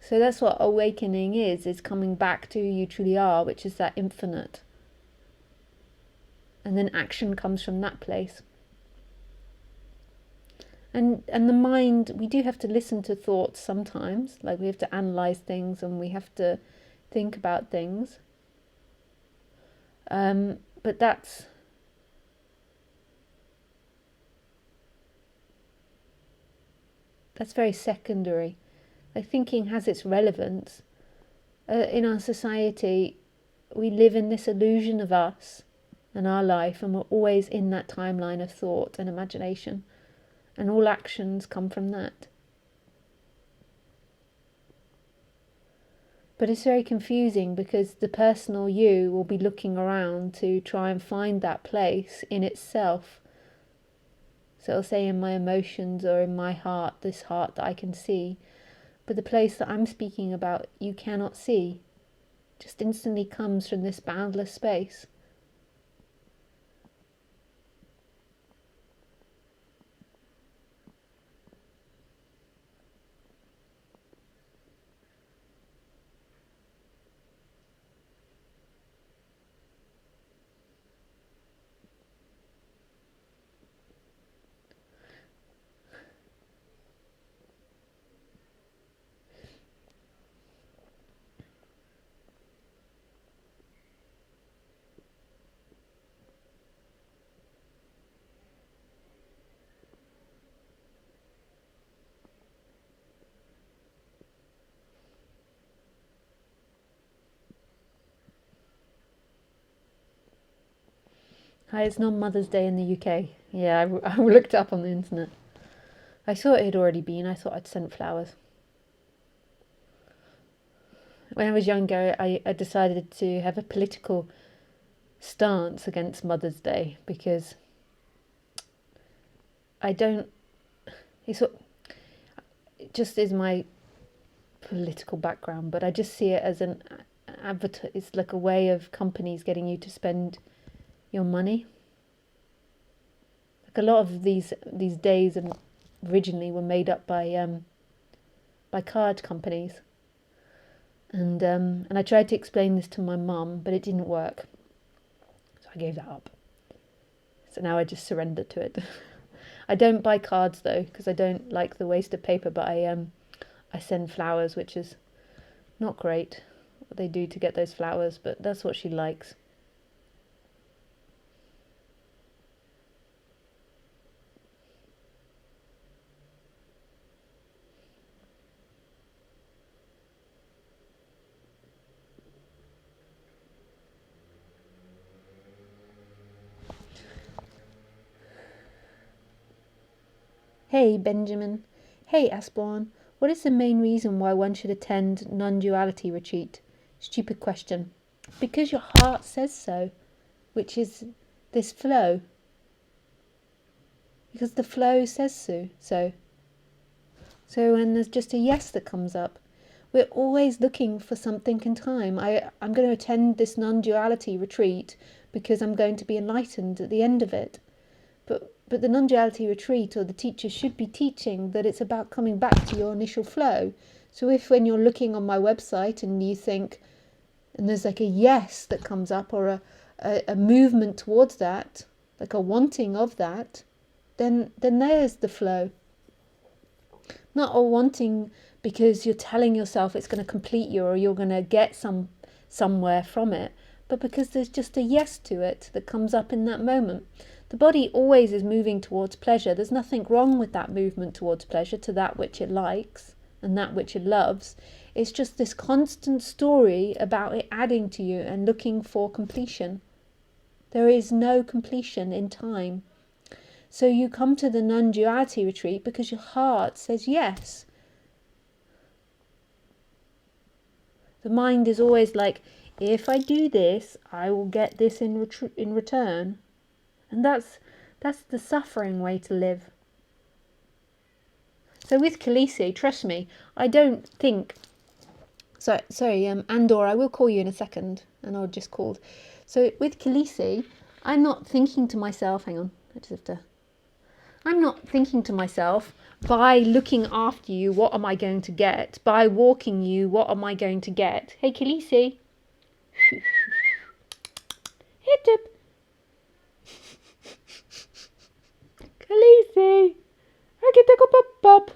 So that's what awakening is coming back to who you truly are, which is that infinite. And then action comes from that place. And the mind, we do have to listen to thoughts sometimes, like we have to analyze things and we have to think about things. But that's very secondary. Like thinking has its relevance. In our society, we live in this illusion of us and our life, and we're always in that timeline of thought and imagination. And all actions come from that. But it's very confusing because the personal you will be looking around to try and find that place in itself. So it'll say in my emotions or in my heart, this heart that I can see. But the place that I'm speaking about, you cannot see. Just instantly comes from this boundless space. Hi, it's not Mother's Day in the UK. Yeah, I looked it up on the internet. I saw it had already been. I thought I'd sent flowers. When I was younger, I decided to have a political stance against Mother's Day because I don't. It just is my political background, but I just see it as an advert. It's like a way of companies getting you to spend your money. Like a lot of these days originally were made up by card companies, and I tried to explain this to my mum, but it didn't work, so I gave that up. So now I just surrendered to it. I don't buy cards though because I don't like the waste of paper, but I send flowers, which is not great what they do to get those flowers, but that's what she likes. Hey Benjamin. Hey Asborn. What is the main reason why one should attend non-duality retreat? Stupid question. Because your heart says so, which is this flow. Because the flow says so. So when there's just a yes that comes up, we're always looking for something in time. I'm going to attend this non-duality retreat because I'm going to be enlightened at the end of it. But the non-duality retreat or the teacher should be teaching that it's about coming back to your initial flow. So if when you're looking on my website and you think, and there's like a yes that comes up or a movement towards that, like a wanting of that, then there's the flow. Not a wanting because you're telling yourself it's going to complete you or you're going to get somewhere from it, but because there's just a yes to it that comes up in that moment. The body always is moving towards pleasure. There's nothing wrong with that movement towards pleasure, to that which it likes and that which it loves. It's just this constant story about it adding to you and looking for completion. There is no completion in time. So you come to the non-duality retreat because your heart says yes. The mind is always like, if I do this, I will get this in return. And that's the suffering way to live. So with Khaleesi, trust me, I don't think... Sorry, Andor, I will call you in a second. And I just called. So with Khaleesi, I'm not thinking to myself... Hang on, I just have to... I'm not thinking to myself, by looking after you, what am I going to get? By walking you, what am I going to get? Hey, Khaleesi. Hit up. Khaleesi. I can take a pop.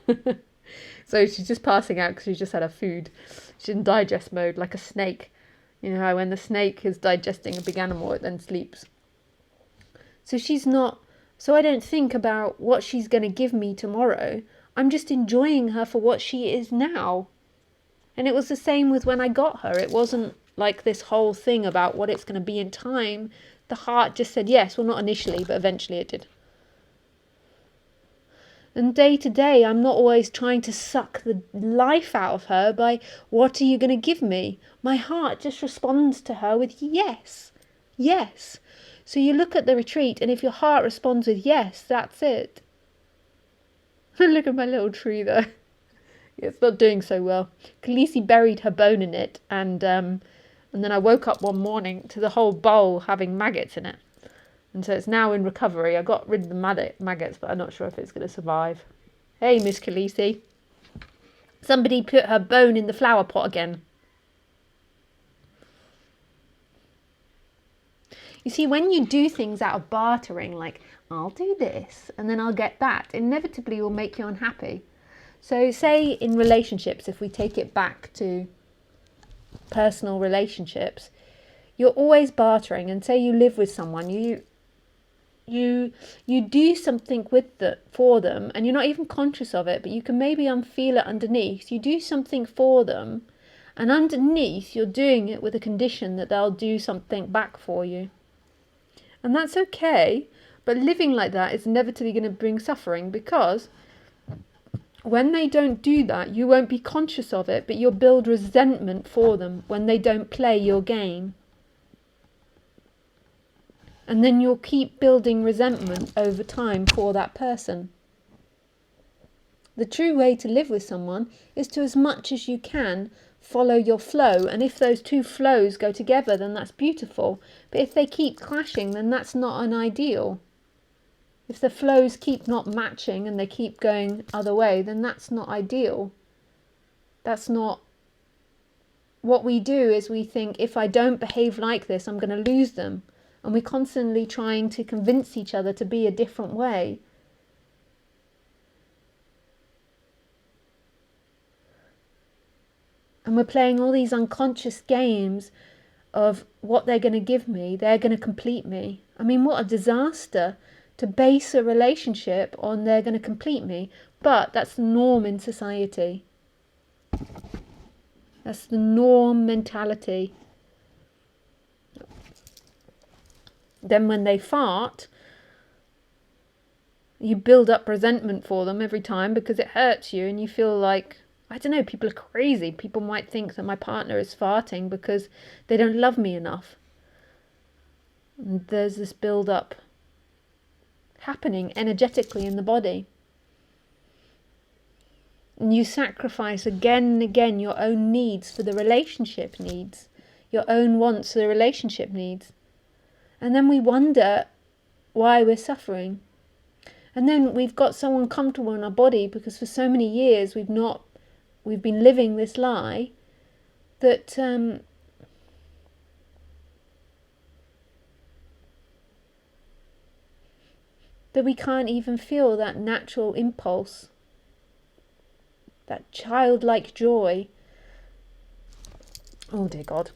So she's just passing out because she just had her food. She's in digest mode like a snake. You know how when the snake is digesting a big animal, it then sleeps. So she's not... So I don't think about what she's going to give me tomorrow. I'm just enjoying her for what she is now. And it was the same with when I got her. It wasn't like this whole thing about what it's going to be in time. The heart just said yes. Well, not initially, but eventually it did. And day to day, I'm not always trying to suck the life out of her by, what are you going to give me? My heart just responds to her with yes. Yes. So you look at the retreat, and if your heart responds with yes, that's it. Look at my little tree there. It's not doing so well. Khaleesi buried her bone in it, and then I woke up one morning to the whole bowl having maggots in it. And so it's now in recovery. I got rid of the maggots, but I'm not sure if it's going to survive. Hey, Miss Khaleesi. Somebody put her bone in the flower pot again. You see, when you do things out of bartering, like, I'll do this and then I'll get that, inevitably will make you unhappy. So say in relationships, if we take it back to personal relationships, you're always bartering, and say you live with someone, you do something for them, and you're not even conscious of it, but you can maybe feel it underneath. You do something for them, and underneath you're doing it with a condition that they'll do something back for you. And that's okay, but living like that is inevitably going to bring suffering, because when they don't do that, you won't be conscious of it, but you'll build resentment for them when they don't play your game. And then you'll keep building resentment over time for that person. The true way to live with someone is to, as much as you can, follow your flow. And if those two flows go together, then that's beautiful. But if they keep clashing, then that's not an ideal. If the flows keep not matching and they keep going other way, then that's not ideal. That's not what we do. Is we think, if I don't behave like this, I'm going to lose them. And we're constantly trying to convince each other to be a different way. And we're playing all these unconscious games of what they're going to give me. They're going to complete me. I mean, what a disaster to base a relationship on they're going to complete me. But that's the norm in society. That's the norm mentality. Then when they fart, you build up resentment for them every time because it hurts you, and you feel like, I don't know, people are crazy. People might think that my partner is farting because they don't love me enough. And there's this build up happening energetically in the body. And you sacrifice again and again your own needs for the relationship needs, your own wants for the relationship needs. And then we wonder why we're suffering. And then we've got so uncomfortable in our body because for so many years we've been living this lie that that we can't even feel that natural impulse, that childlike joy. Oh dear God.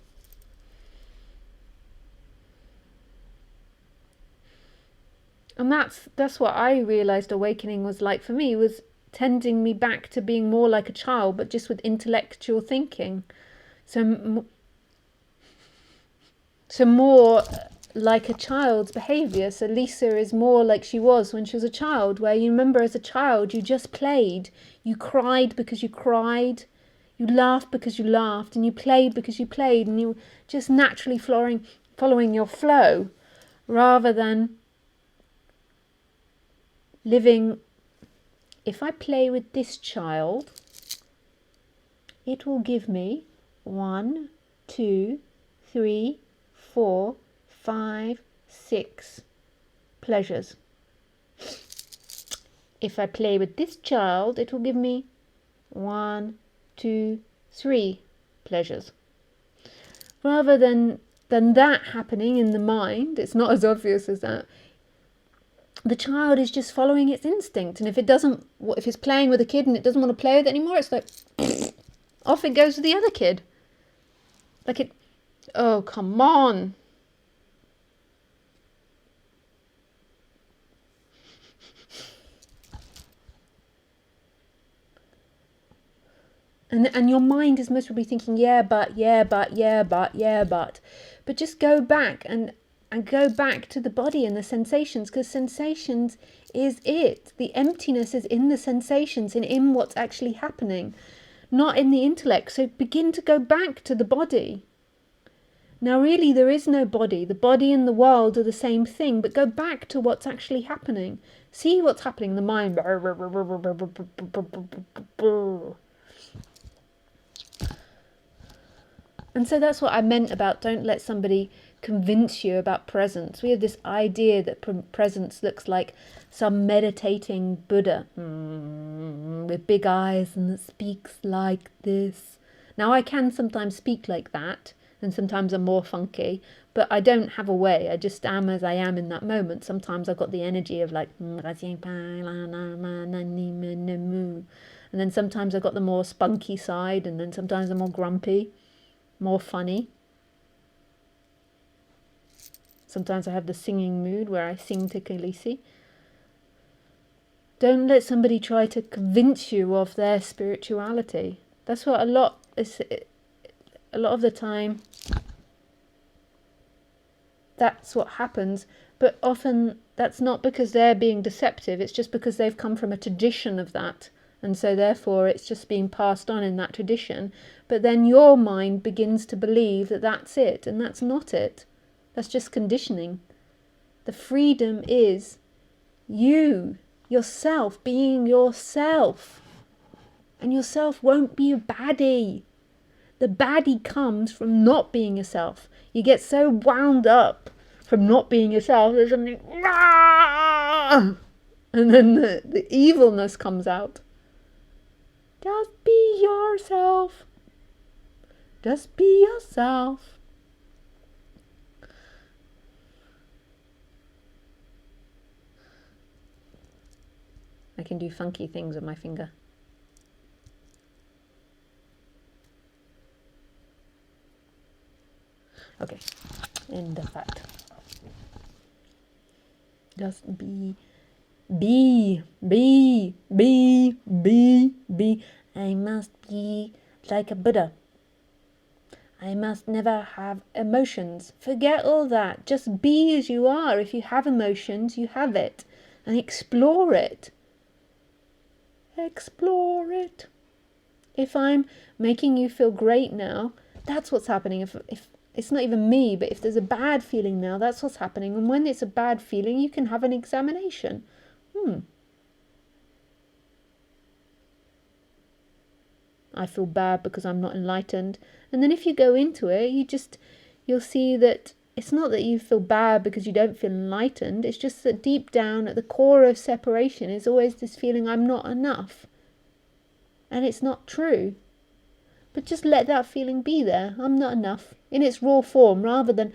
And that's what I realised awakening was like for me, was tending me back to being more like a child, but just with intellectual thinking. So more like a child's behaviour. So Lisa is more like she was when she was a child, where you remember as a child you just played. You cried because you cried. You laughed because you laughed. And you played because you played. And you were just naturally following your flow, rather than living, if I play with this child, it will give me 1, 2, 3, 4, 5, 6 pleasures. If I play with this child, it will give me 1, 2, 3 pleasures. Rather than that happening in the mind, it's not as obvious as that. The child is just following its instinct, and if it's playing with a kid and it doesn't want to play with it anymore, it's like off it goes to the other kid. Oh, come on. And your mind is most probably thinking, but just go back and go back to the body and the sensations, because sensations is it. The emptiness is in the sensations and in what's actually happening, not in the intellect. So begin to go back to the body. Now really there is no body. The body and the world are the same thing, but go back to what's actually happening. See what's happening in the mind. And so that's what I meant about don't let somebody convince you about presence. We have this idea that presence looks like some meditating Buddha with big eyes and that speaks like this. Now I can sometimes speak like that, and sometimes I'm more funky, but I don't have a way. I just am as I am in that moment. Sometimes I've got the energy of like, and then sometimes I've got the more spunky side, and then sometimes I'm more grumpy, more funny. Sometimes I have the singing mood where I sing to Khaleesi. Don't let somebody try to convince you of their spirituality. That's what a lot of the time, that's what happens. But often that's not because they're being deceptive, it's just because they've come from a tradition of that. And so therefore it's just being passed on in that tradition. But then your mind begins to believe that that's it, and that's not it. That's just conditioning. The freedom is you, yourself, being yourself. And yourself won't be a baddie. The baddie comes from not being yourself. You get so wound up from not being yourself, there's something, and then the evilness comes out. Just be yourself. Just be yourself. I can do funky things with my finger. Okay, end of that. Just be. I must be like a Buddha. I must never have emotions. Forget all that. Just be as you are. If you have emotions, you have it. And explore it. Explore it. If I'm making you feel great now, that's what's happening. If it's not even me, but if there's a bad feeling now, that's what's happening. And when it's a bad feeling, you can have an examination. I feel bad because I'm not enlightened. And then if you go into it, you'll see that it's not that you feel bad because you don't feel enlightened. It's just that deep down at the core of separation is always this feeling I'm not enough. And it's not true. But just let that feeling be there. I'm not enough in its raw form, rather than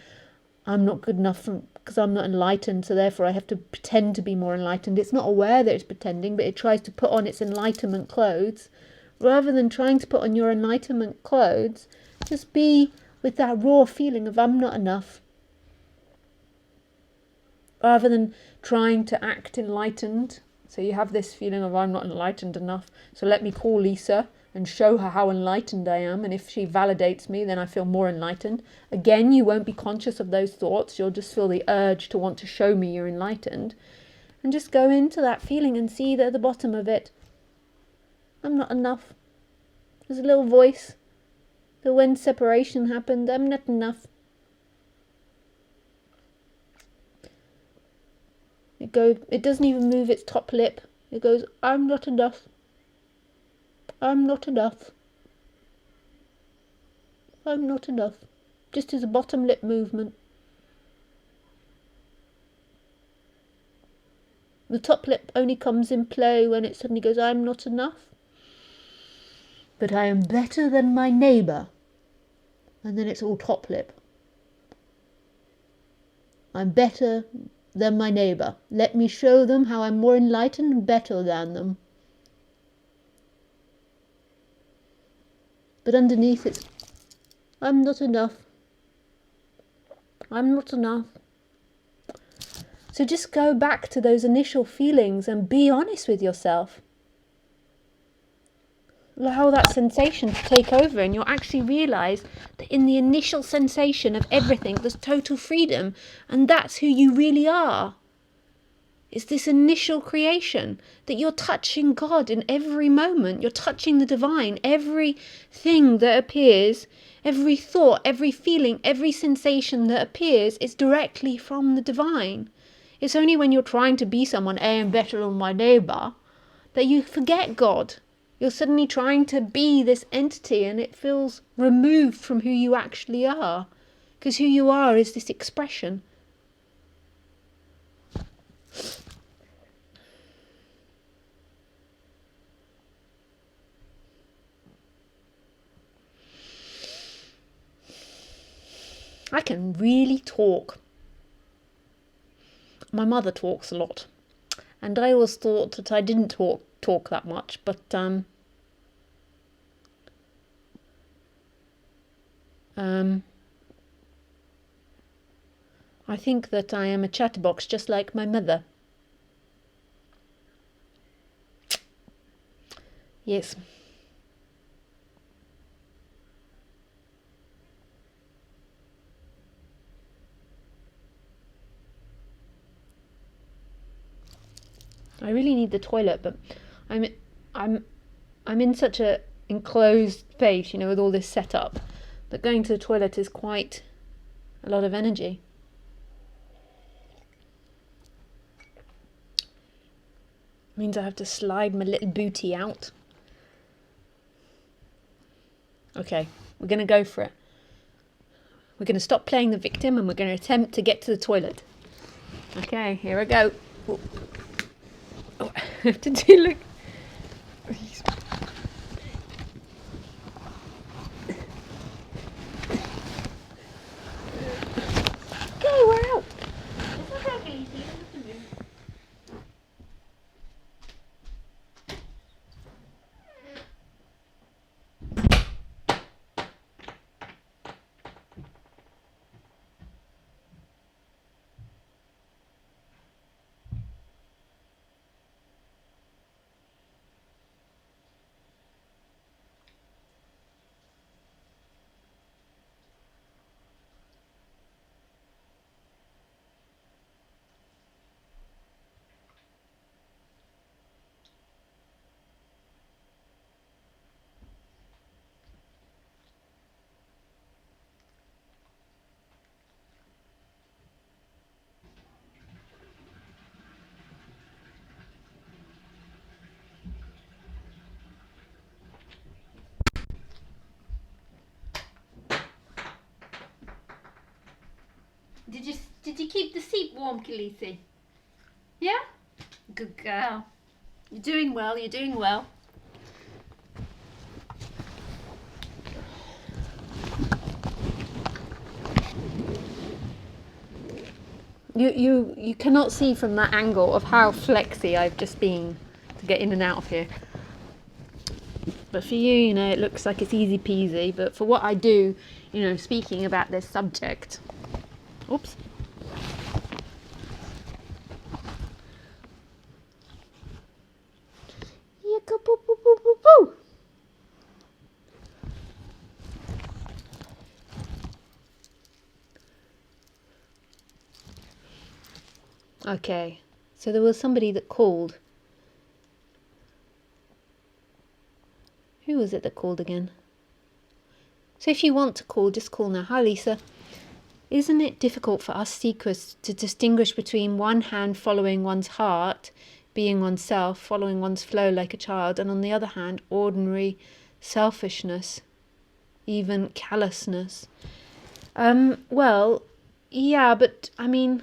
I'm not good enough because I'm not enlightened, so therefore I have to pretend to be more enlightened. It's not aware that it's pretending, but it tries to put on its enlightenment clothes. Rather than trying to put on your enlightenment clothes, just be with that raw feeling of I'm not enough. Rather than trying to act enlightened. So you have this feeling of I'm not enlightened enough, so let me call Lisa and show her how enlightened I am, and if she validates me, then I feel more enlightened. Again, you won't be conscious of those thoughts. You'll just feel the urge to want to show me you're enlightened. And just go into that feeling and see that at the bottom of it, I'm not enough. There's a little voice that when separation happened, I'm not enough. It doesn't even move its top lip. It goes, I'm not enough. I'm not enough. I'm not enough. Just as a bottom lip movement. The top lip only comes in play when it suddenly goes, I'm not enough. But I am better than my neighbour. And then it's all top lip. I'm better than my neighbour. Let me show them how I'm more enlightened and better than them. But underneath it's, I'm not enough. I'm not enough. So just go back to those initial feelings and be honest with yourself. Allow that sensation to take over, and you'll actually realise that in the initial sensation of everything, there's total freedom, and that's who you really are. It's this initial creation that you're touching God in every moment. You're touching the divine. Everything that appears, every thought, every feeling, every sensation that appears is directly from the divine. It's only when you're trying to be someone, I am better than my neighbour, that you forget God. You're suddenly trying to be this entity, and it feels removed from who you actually are. Because who you are is this expression. I can really talk. My mother talks a lot. And I always thought that I didn't talk that much, but I think that I am a chatterbox just like my mother. Yes. I really need the toilet, but I'm in such a enclosed space, with all this setup, that going to the toilet is quite a lot of energy. Means I have to slide my little booty out. Okay, we're going to go for it. We're going to stop playing the victim and we're going to attempt to get to the toilet. Okay, here I go. Oh, I have to do look. Go, we're out. It's okay, Casey. You don't have to move. Did you keep the seat warm, Khaleesi? Yeah? Good girl. You're doing well, you're doing well. You cannot see from that angle of how flexy I've just been to get in and out of here. But for you, it looks like it's easy peasy. But for what I do, speaking about this subject. Oops. Okay, so there was somebody that called. Who was it that called again? So if you want to call, just call now. Hi, Lisa. Isn't it difficult for us seekers to distinguish between one hand following one's heart, being oneself, following one's flow like a child, and on the other hand, ordinary selfishness, even callousness? Well, yeah, but I mean,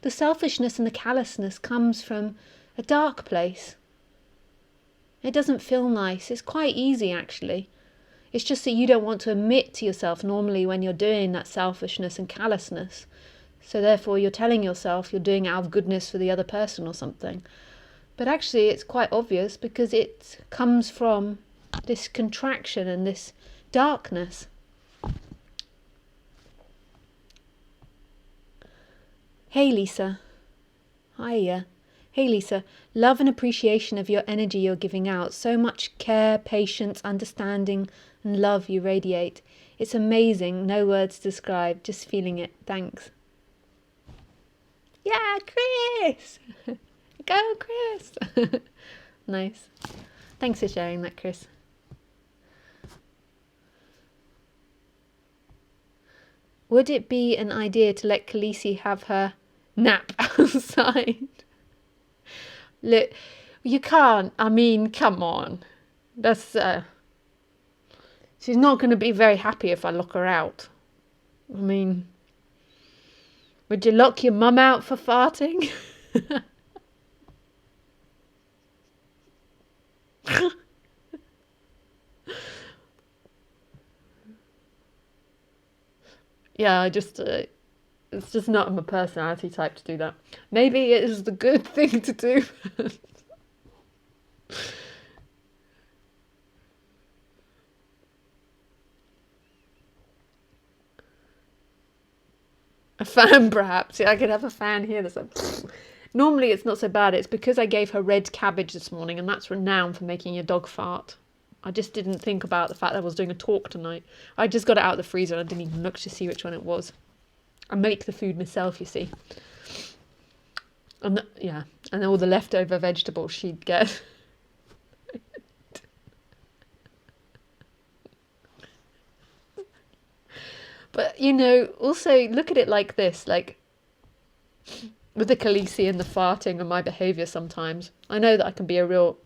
the selfishness and the callousness comes from a dark place. It doesn't feel nice. It's quite easy, actually. It's just that you don't want to admit to yourself normally when you're doing that selfishness and callousness. So therefore you're telling yourself you're doing it out of goodness for the other person or something. But actually it's quite obvious because it comes from this contraction and this darkness. Hey, Lisa. Hiya. Hey, Lisa. Love and appreciation of your energy you're giving out. So much care, patience, understanding, and love you radiate. It's amazing. No words to describe. Just feeling it. Thanks. Yeah, Chris! Go, Chris! Nice. Thanks for sharing that, Chris. Would it be an idea to let Khaleesi have her nap outside? Look, you can't. I mean, come on. That's she's not going to be very happy if I lock her out. I mean, would you lock your mum out for farting? Yeah, it's just not my personality type to do that. Maybe it is the good thing to do. A fan, perhaps. Yeah, I could have a fan here that's like... Normally it's not so bad. It's because I gave her red cabbage this morning, and that's renowned for making your dog fart. I just didn't think about the fact that I was doing a talk tonight. I just got it out of the freezer and I didn't even look to see which one it was. I make the food myself, you see. and all the leftover vegetables she'd get. But, also look at it like this, like with the Khaleesi and the farting and my behaviour sometimes. I know that I can be a real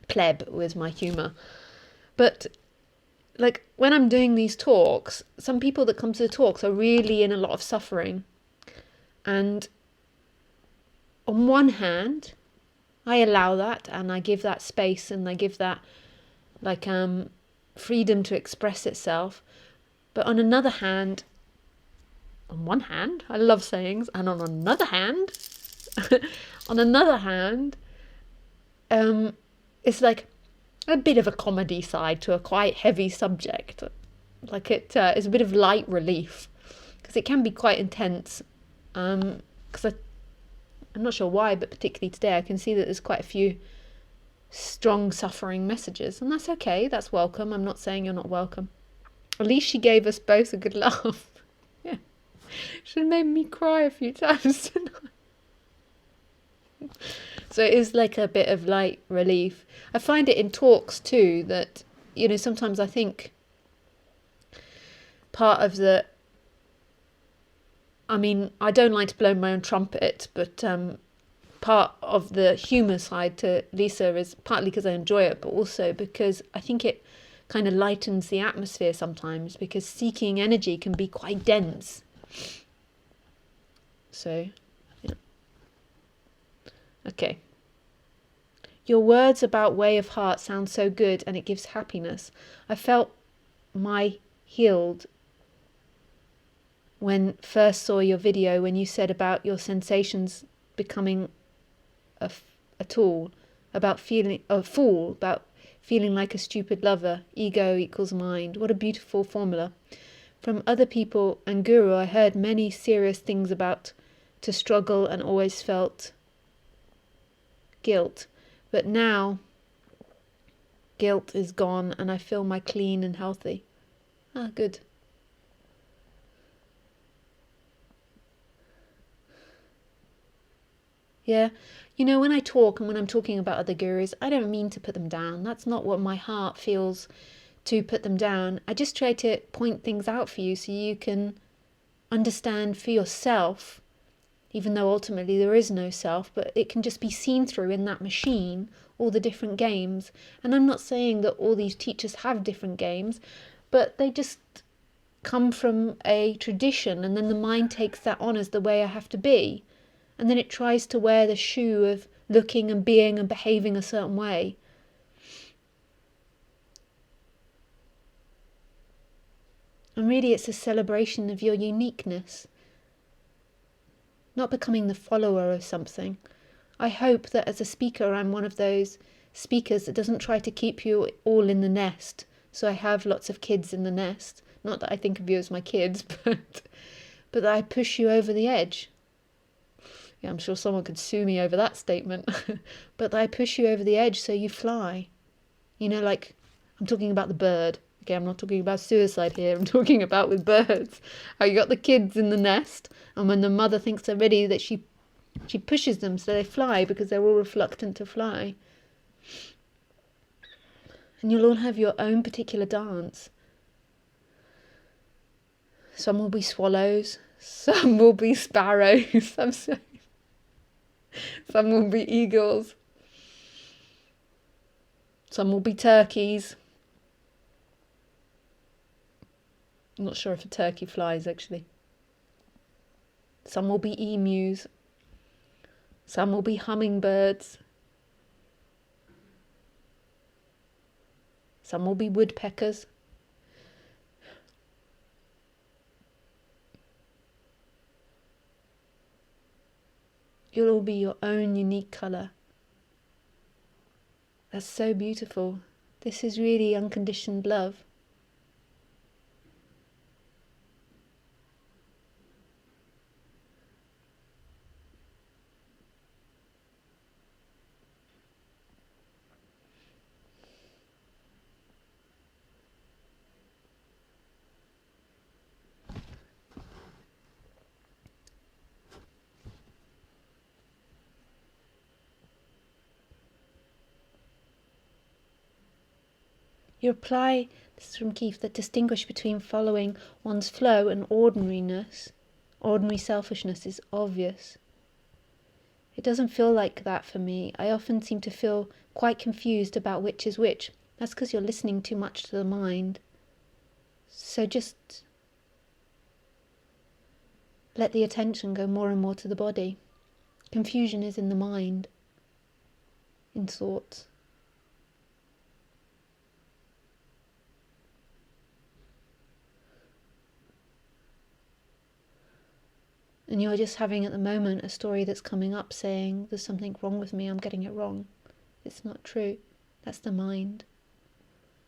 pleb with my humour. But, like, when I'm doing these talks, some people that come to the talks are really in a lot of suffering. And on one hand, I allow that and I give that space and I give that, like, freedom to express itself. But on one hand, I love sayings, and on another hand, it's like a bit of a comedy side to a quite heavy subject. Like it is a bit of light relief, because it can be quite intense. Because I'm not sure why, but particularly today, I can see that there's quite a few strong suffering messages, and that's okay. That's welcome. I'm not saying you're not welcome. At least she gave us both a good laugh. Yeah. She made me cry a few times tonight. So it is like a bit of light relief. I find it in talks too that, sometimes I think part of I don't like to blow my own trumpet, but part of the humour side to Lisa is partly because I enjoy it, but also because I think it kind of lightens the atmosphere sometimes, because seeking energy can be quite dense. So, yeah. Okay. Your words about way of heart sound so good and it gives happiness. I felt my healed when first saw your video, when you said about your sensations becoming a tool, about feeling a fool, about feeling like a stupid lover, ego equals mind. What a beautiful formula. From other people and Guru, I heard many serious things about to struggle and always felt guilt. But now, guilt is gone and I feel my clean and healthy. Ah, good. Yeah. When I talk and when I'm talking about other gurus, I don't mean to put them down. That's not what my heart feels, to put them down. I just try to point things out for you so you can understand for yourself, even though ultimately there is no self, but it can just be seen through in that machine, all the different games. And I'm not saying that all these teachers have different games, but they just come from a tradition, and then the mind takes that on as the way I have to be. And then it tries to wear the shoe of looking and being and behaving a certain way. And really it's a celebration of your uniqueness, not becoming the follower of something. I hope that as a speaker I'm one of those speakers that doesn't try to keep you all in the nest. So I have lots of kids in the nest. Not that I think of you as my kids, but that I push you over the edge. Yeah, I'm sure someone could sue me over that statement. But I push you over the edge so you fly. Like, I'm talking about the bird. Okay, I'm not talking about suicide here. I'm talking about with birds. How you got the kids in the nest, and when the mother thinks they're ready, that she pushes them so they fly, because they're all reluctant to fly. And you'll all have your own particular dance. Some will be swallows. Some will be sparrows. Some will be eagles. Some will be turkeys. I'm not sure if a turkey flies, actually. Some will be emus. Some will be hummingbirds. Some will be woodpeckers. You'll all be your own unique colour. That's so beautiful. This is really unconditioned love. You apply, this is from Keith, that distinguish between following one's flow and ordinariness. Ordinary selfishness is obvious. It doesn't feel like that for me. I often seem to feel quite confused about which is which. That's because you're listening too much to the mind. So just let the attention go more and more to the body. Confusion is in the mind, in thoughts. And you're just having at the moment a story that's coming up saying, there's something wrong with me, I'm getting it wrong. It's not true. That's the mind.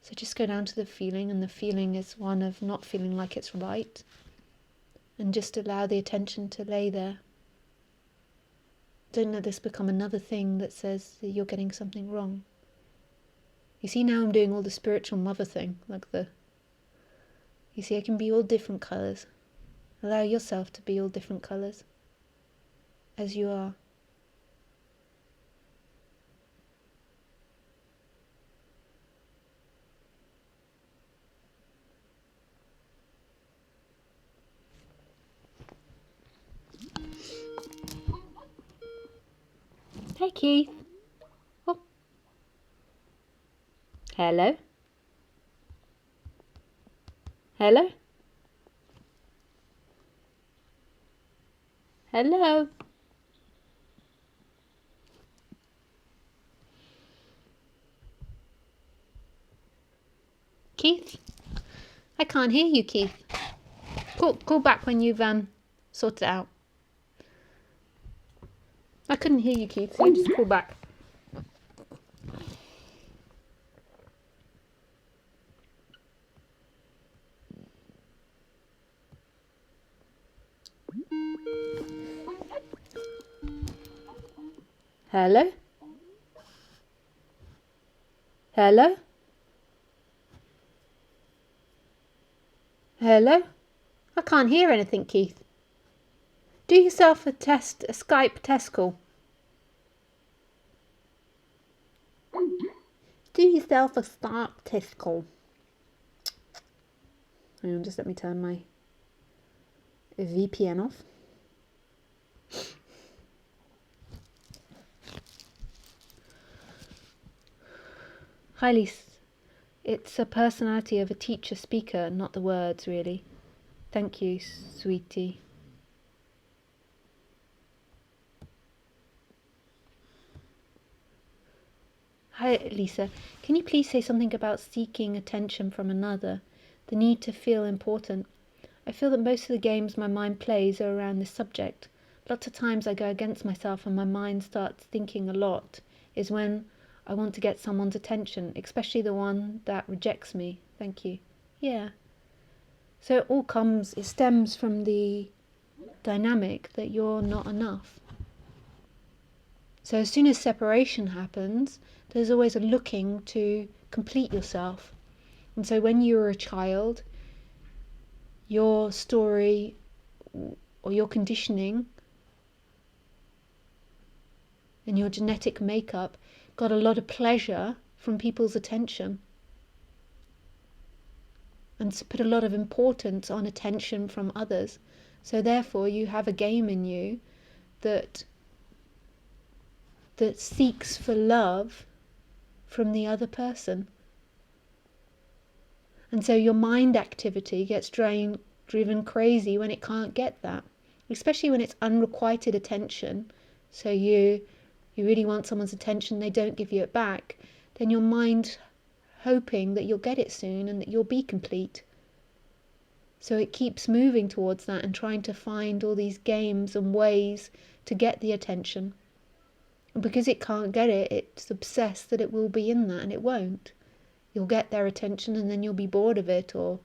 So just go down to the feeling, and the feeling is one of not feeling like it's right. And just allow the attention to lay there. Don't let this become another thing that says that you're getting something wrong. You see, now I'm doing all the spiritual mother thing, you see, I can be all different colours. Allow yourself to be all different colours, as you are. Hey Keith. Oh. Hello? Hello? Hello? Keith? I can't hear you, Keith. Call back when you've sorted it out. I couldn't hear you, Keith, so you just call back. Hello? Hello? Hello? I can't hear anything, Keith. Do yourself a Skype test call. Do yourself a Skype test call. Hang on, just let me turn my VPN off. Hi, Lise. It's a personality of a teacher speaker, not the words, really. Thank you, sweetie. Hi, Lisa. Can you please say something about seeking attention from another? The need to feel important. I feel that most of the games my mind plays are around this subject. Lots of times I go against myself and my mind starts thinking a lot, is when I want to get someone's attention, especially the one that rejects me. Thank you. Yeah. So it stems from the dynamic that you're not enough. So as soon as separation happens, there's always a looking to complete yourself. And so when you were a child, your story or your conditioning and your genetic makeup got a lot of pleasure from people's attention and put a lot of importance on attention from others. So therefore you have a game in you that seeks for love from the other person. And so your mind activity gets driven crazy when it can't get that, especially when it's unrequited attention. So you really want someone's attention, they don't give you it back, then your mind's hoping that you'll get it soon and that you'll be complete. So it keeps moving towards that and trying to find all these games and ways to get the attention. And because it can't get it, it's obsessed that it will be in that, and it won't. You'll get their attention and then you'll be bored of it, or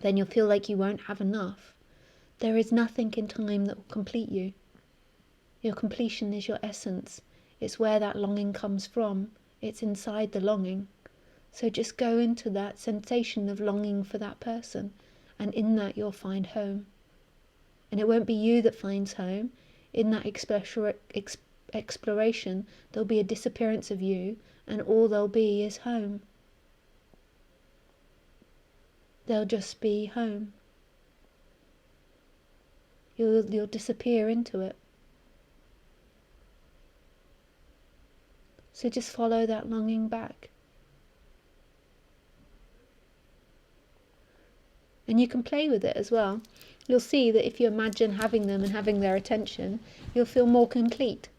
then you'll feel like you won't have enough. There is nothing in time that will complete you. Your completion is your essence. It's where that longing comes from. It's inside the longing. So just go into that sensation of longing for that person, and in that you'll find home. And it won't be you that finds home. In that exploration, there'll be a disappearance of you, and all there'll be is home. they'll just be home. You'll disappear into it. So just follow that longing back. And you can play with it as well. You'll see that if you imagine having them and having their attention, you'll feel more complete.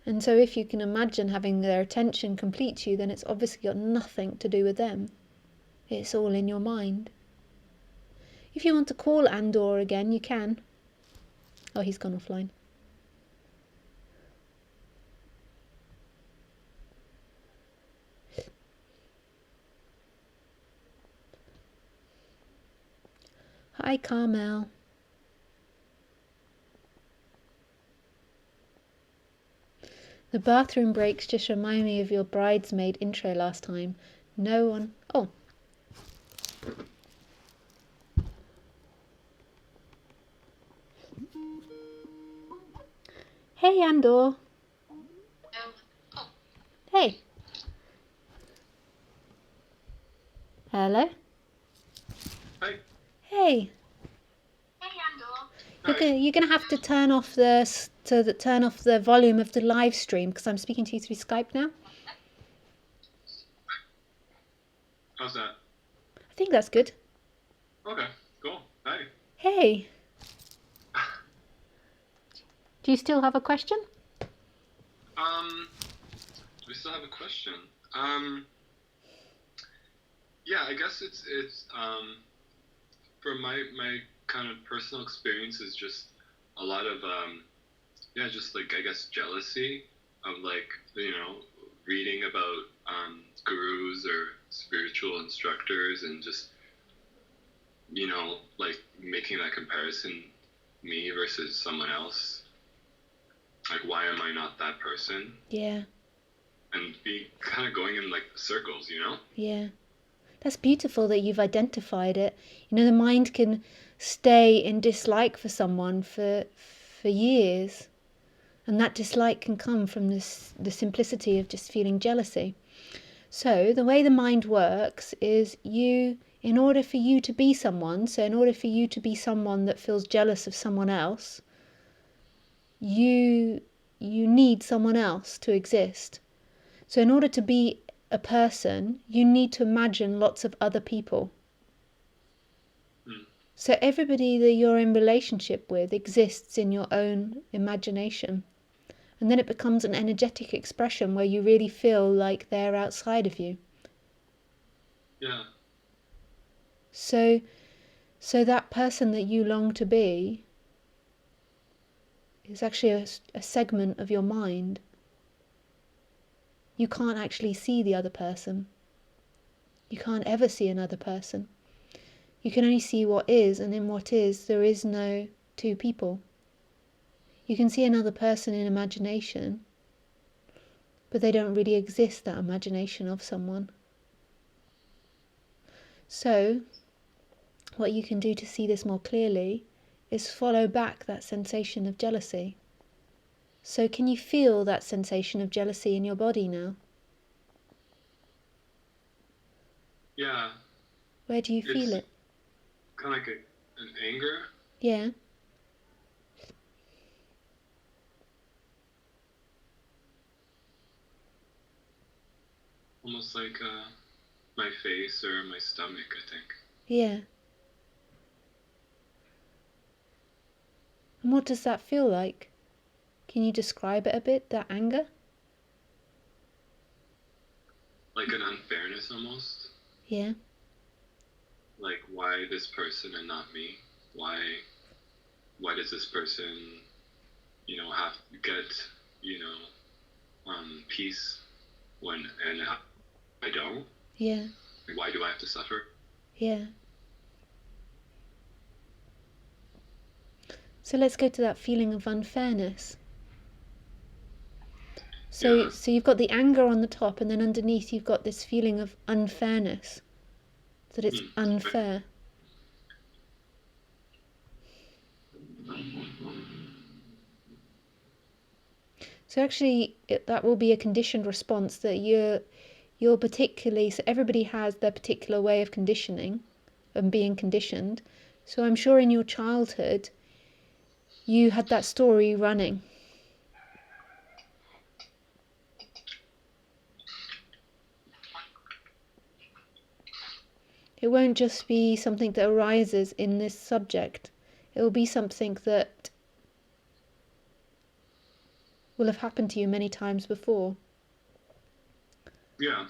And so if you can imagine having their attention complete you, then it's obviously got nothing to do with them. It's all in your mind. If you want to call Andor again, you can. Oh, he's gone offline. Hi, Carmel. The bathroom breaks just remind me of your bridesmaid intro last time. No one... Oh. Hey, Andor. Hey. Hello? Hi. Hey. You're gonna have to turn off the volume of the live stream because I'm speaking to you through Skype now. How's that? I think that's good. Okay, cool. Hi. Hey. Do you still have a question? We still have a question. Yeah, I guess it's from my kind of personal experience is just a lot of just like I guess jealousy of like reading about gurus or spiritual instructors and just like making that comparison, me versus someone else. Like, why am I not that person? Yeah. And be kind of going in like circles, Yeah. That's beautiful that you've identified it. The mind can stay in dislike for someone for years. And that dislike can come from the simplicity of just feeling jealousy. So the way the mind works is in order for you to be someone, so in order for you to be someone that feels jealous of someone else, you need someone else to exist. So in order to be a person, you need to imagine lots of other people. So everybody that you're in relationship with exists in your own imagination. And then it becomes an energetic expression where you really feel like they're outside of you. Yeah. So that person that you long to be is actually a segment of your mind. You can't actually see the other person. You can't ever see another person. You can only see what is, and in what is, there is no two people. You can see another person in imagination, but they don't really exist, that imagination of someone. So, what you can do to see this more clearly is follow back that sensation of jealousy. So can you feel that sensation of jealousy in your body now? Yeah. Where do you feel it? Kind of like an anger. Yeah. Almost like my face or my stomach, I think. Yeah. And what does that feel like? Can you describe it a bit, that anger? Like an unfairness almost. Yeah. Like, why this person and not me? Why does this person, have to get, peace and I don't? Yeah. Why do I have to suffer? Yeah. So let's go to that feeling of unfairness. So you've got the anger on the top, and then underneath you've got this feeling of unfairness. That it's unfair. So actually, that will be a conditioned response that you're particularly, so everybody has their particular way of conditioning and being conditioned. So I'm sure in your childhood you had that story running. It won't just be something that arises in this subject. It will be something that will have happened to you many times before. Yeah.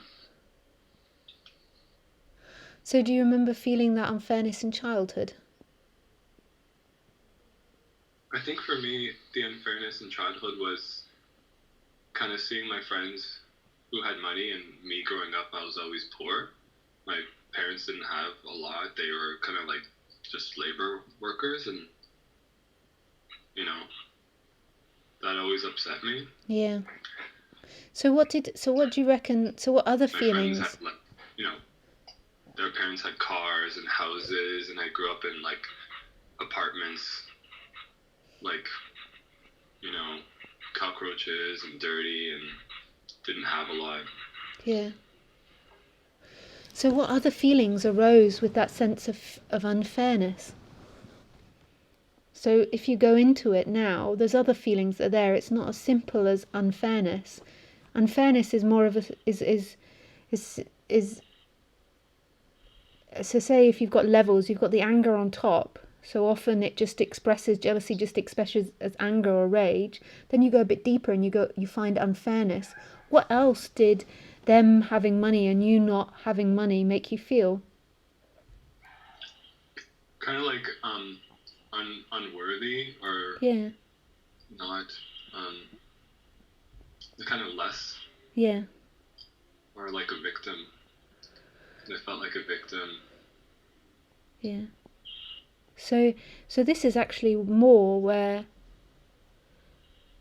So do you remember feeling that unfairness in childhood? I think for me, the unfairness in childhood was kind of seeing my friends who had money, and me growing up, I was always poor. My parents didn't have a lot. They were kind of like just labor workers, and that always upset me. Yeah. So what do you reckon, so what other My feelings? friends had their parents had cars and houses, and I grew up in like apartments, like, cockroaches and dirty, and didn't have a lot. Yeah. So what other feelings arose with that sense of unfairness? So if you go into it now, there's other feelings that are there. It's not as simple as unfairness. Unfairness is more of a is so say if you've got levels, you've got the anger on top. So often it just expresses, jealousy just expresses as anger or rage. Then you go a bit deeper and you find unfairness. What else did them having money and you not having money make you feel? Kind of like unworthy, or Yeah. not, kind of less, Yeah. or like a victim. I felt like a victim. Yeah. So this is actually more where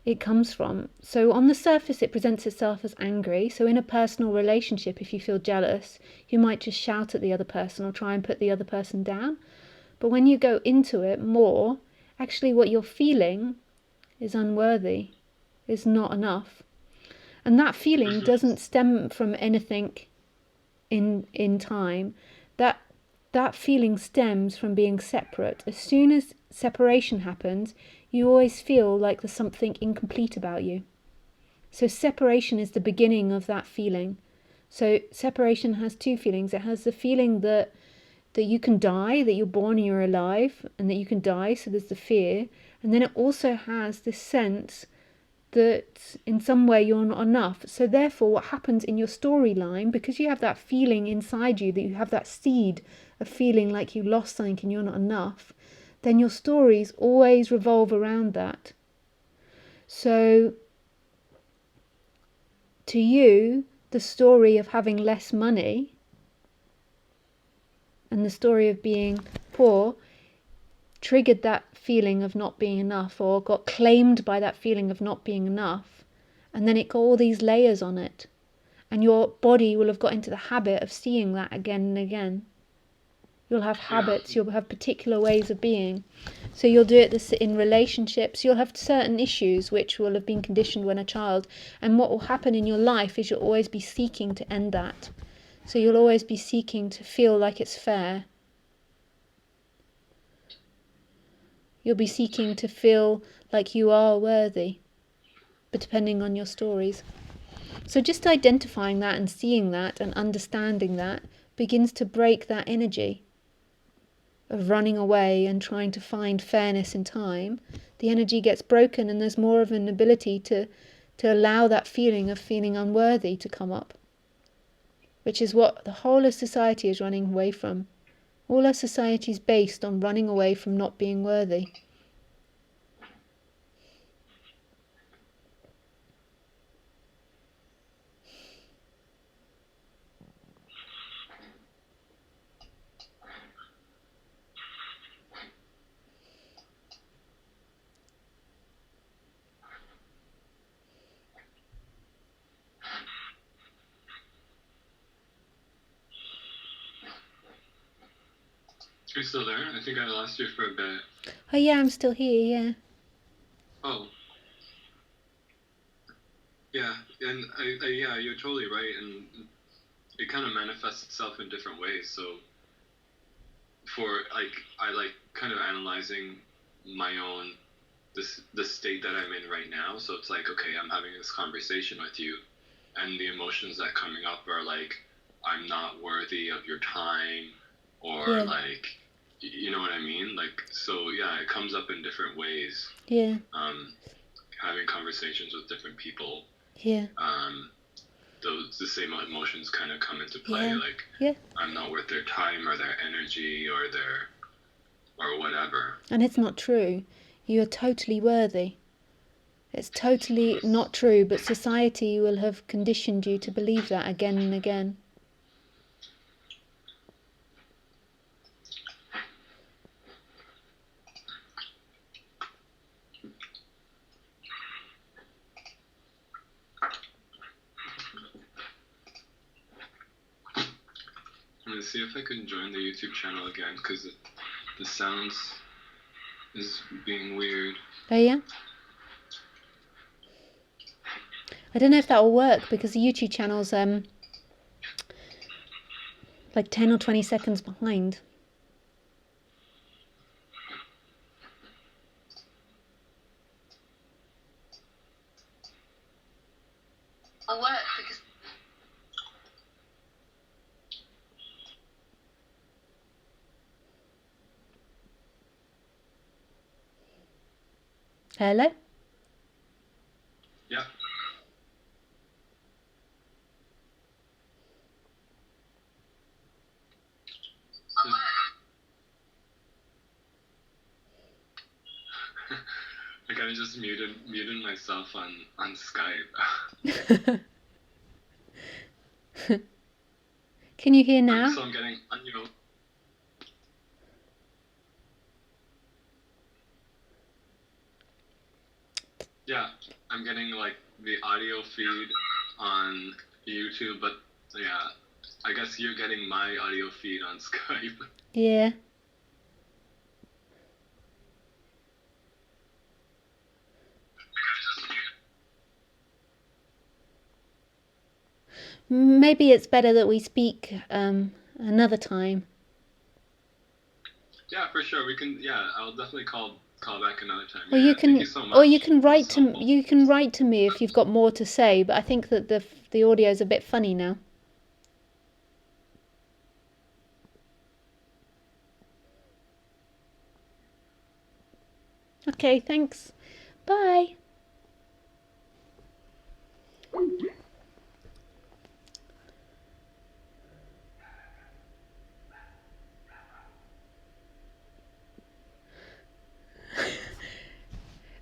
it comes from. So on the surface it presents itself as angry. So in a personal relationship, if you feel jealous, you might just shout at the other person or try and put the other person down. But when you go into it more, actually what you're feeling is unworthy, is not enough. And that feeling doesn't stem from anything in time. That feeling stems from being separate. As soon as separation happens, you always feel like there's something incomplete about you. So separation is the beginning of that feeling. So separation has two feelings. It has the feeling that you can die, that you're born and you're alive, and that you can die, so there's the fear. And then it also has this sense that in some way you're not enough. So therefore what happens in your storyline, because you have that feeling inside you, that you have that seed of feeling like you lost something and you're not enough, then your stories always revolve around that. So to you, the story of having less money and the story of being poor triggered that feeling of not being enough, or got claimed by that feeling of not being enough, and then it got all these layers on it, and your body will have got into the habit of seeing that again and again. You'll have habits, you'll have particular ways of being. So you'll do it in relationships. You'll have certain issues which will have been conditioned when a child, and what will happen in your life is you'll always be seeking to end that. So you'll always be seeking to feel like it's fair. You'll be seeking to feel like you are worthy, but depending on your stories. So just identifying that and seeing that and understanding that begins to break that energy of running away and trying to find fairness in time. The energy gets broken and there's more of an ability to allow that feeling of feeling unworthy to come up, which is what the whole of society is running away from. All our society is based on running away from not being worthy. Are you still there? I think I lost you for a bit. Oh yeah, I'm still here, yeah. Oh. Yeah, and yeah, you're totally right. And it kind of manifests itself in different ways. So for like, I like kind of analyzing my own the state that I'm in right now. So it's like, okay, I'm having this conversation with you, and the emotions that coming up are like, I'm not worthy of your time, or like, you know what I mean? Like, so yeah, it comes up in different ways. Yeah. Having conversations with different people. Yeah. The same emotions kind of come into play. Like, I'm not worth their time or their energy or whatever. And it's not true. You are totally worthy. It's totally not true, but society will have conditioned you to believe that again and again. I'm gonna see if I can join the YouTube channel again, because the sounds is being weird. Oh yeah? I don't know if that will work, because the YouTube channel's like 10 or 20 seconds behind. I'll work because. Hello? Yeah. I kind of just muted myself on Skype. Can you hear now? So I'm getting, yeah, I'm getting like the audio feed on YouTube, but yeah, I guess you're getting my audio feed on Skype. Yeah. Maybe it's better that we speak another time. Yeah, for sure. We can. Yeah, I'll definitely call back another time. Or yeah, you can, thank you so much. or you can write to me if you've got more to say. But I think that the audio is a bit funny now. Okay, thanks. Bye.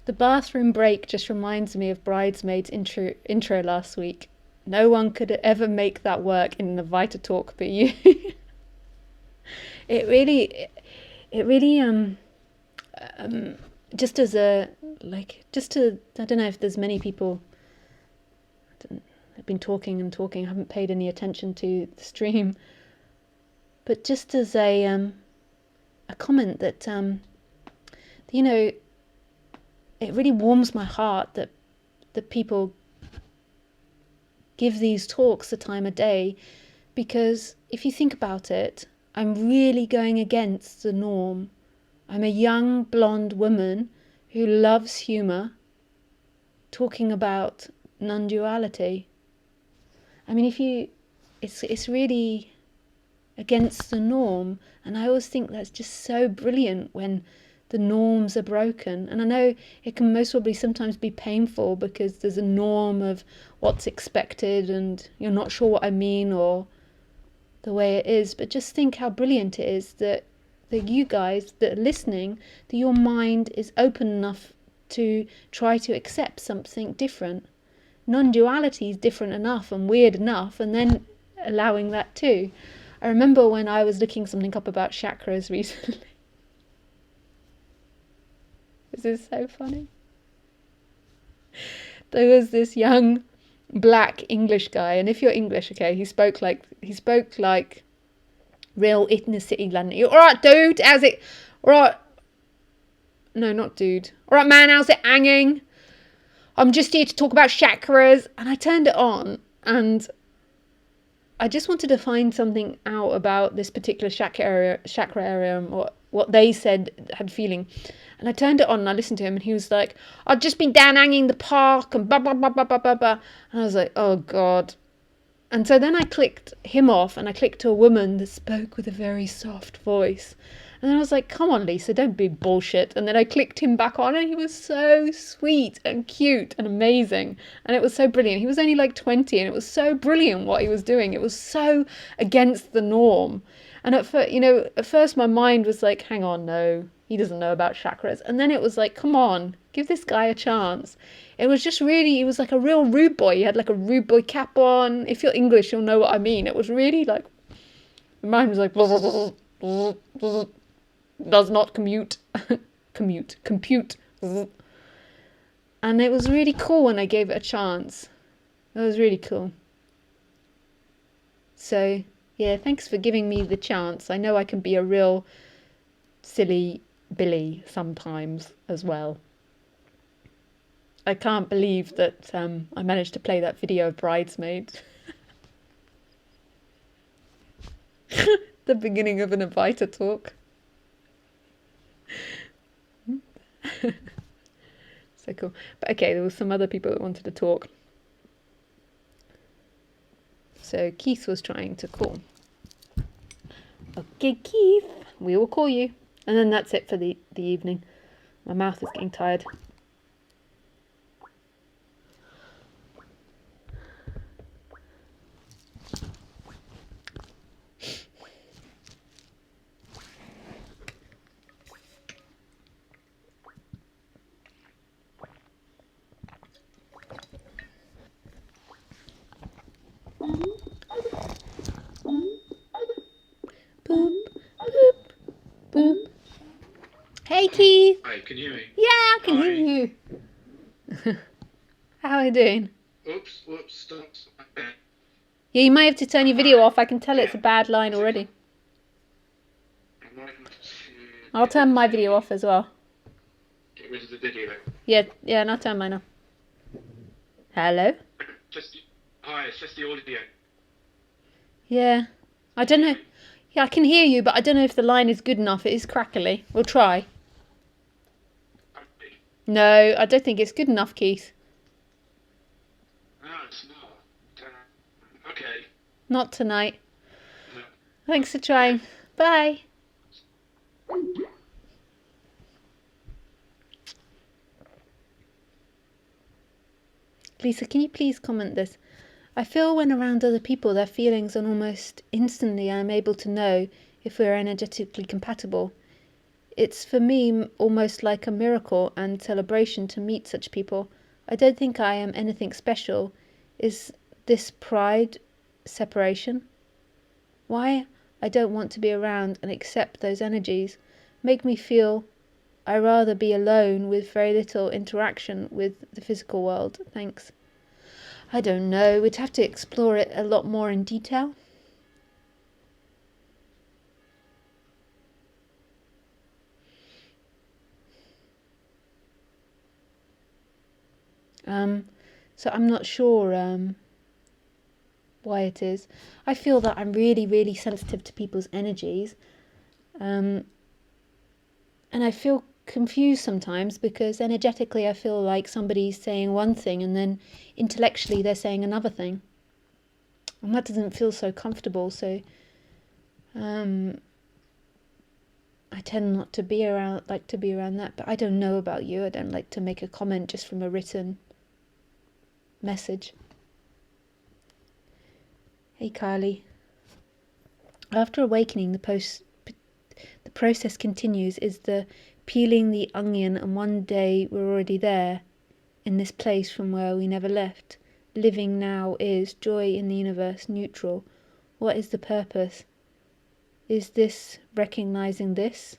The bathroom break just reminds me of Bridesmaids intro last week. No one could ever make that work in the Vita talk but you. It really just as a I don't know if there's many people. I've been talking and talking. I haven't paid any attention to the stream, but just as a comment that you know, it really warms my heart that people give these talks the time of day, because if you think about it, I'm really going against the norm. I'm a young blonde woman who loves humour, talking about non-duality. I mean, it's really against the norm, and I always think that's just so brilliant when the norms are broken. And I know it can most probably sometimes be painful because there's a norm of what's expected and you're not sure what I mean or the way it is, but just think how brilliant it is that you guys that are listening, that your mind is open enough to try to accept something different. Non-duality is different enough and weird enough, and then allowing that too. I remember when I was looking something up about chakras recently. This is so funny. There was this young black English guy, and if you're English, okay, he spoke like real inner city London. All right, dude, how's it? All right, no, not dude. All right, man, how's it hanging? I'm just here to talk about chakras. And I turned it on, and I just wanted to find something out about this particular chakra area, and what they said had feeling. And I turned it on and I listened to him, and he was like, "I've just been down hanging the park and blah blah blah blah blah blah blah." And I was like, "Oh God." And so then I clicked him off and I clicked to a woman that spoke with a very soft voice. And then I was like, come on, Lisa, don't be bullshit. And then I clicked him back on and he was so sweet and cute and amazing. And it was so brilliant. He was only like 20 and it was so brilliant what he was doing. It was so against the norm. And at first my mind was like, hang on, no, he doesn't know about chakras. And then it was like, come on, give this guy a chance. It was just really, he was like a real rude boy. He had like a rude boy cap on. If you're English, you'll know what I mean. It was really like, mine was like, does not compute. And it was really cool when I gave it a chance. It was really cool. So, yeah, thanks for giving me the chance. I know I can be a real silly Billy sometimes as well. I can't believe that I managed to play that video of Bridesmaids. The beginning of an Inviter talk. So cool. But okay, there was some other people that wanted to talk. So Keith was trying to call. Okay, Keith, we will call you. And then that's it for the evening. My mouth is getting tired. Boop, boop, boop. Hey, Keith. Hi, can you hear me? Yeah, I can hear you. How are you doing? Oops, stop. Yeah, you might have to turn your video off. I can tell it's a bad line already. I'll turn my video off as well. Get rid of the video. Yeah, and I'll turn mine off. Hello? Hi, it's just the audio. Yeah, I don't know. Yeah, I can hear you, but I don't know if the line is good enough. It is crackly. We'll try. No, I don't think it's good enough, Keith. No, it's not. Okay. Not tonight. No. Thanks for trying. Bye. Lisa, can you please comment this? I feel when around other people their feelings, and almost instantly I am able to know if we are energetically compatible. It's for me almost like a miracle and celebration to meet such people. I don't think I am anything special. Is this pride separation? Why I don't want to be around and accept those energies make me feel I rather be alone with very little interaction with the physical world. Thanks. I don't know. We'd have to explore it a lot more in detail. So I'm not sure why it is. I feel that I'm really, really sensitive to people's energies. And I feel confused sometimes because energetically I feel like somebody's saying one thing and then intellectually they're saying another thing. And that doesn't feel so comfortable. So I tend not to be around that. But I don't know about you. I don't like to make a comment just from a written message. Hey Kylie. After awakening, the process continues. Is the peeling the onion, and one day we're already there, in this place from where we never left. Living now is joy in the universe, neutral. What is the purpose? Is this recognizing this?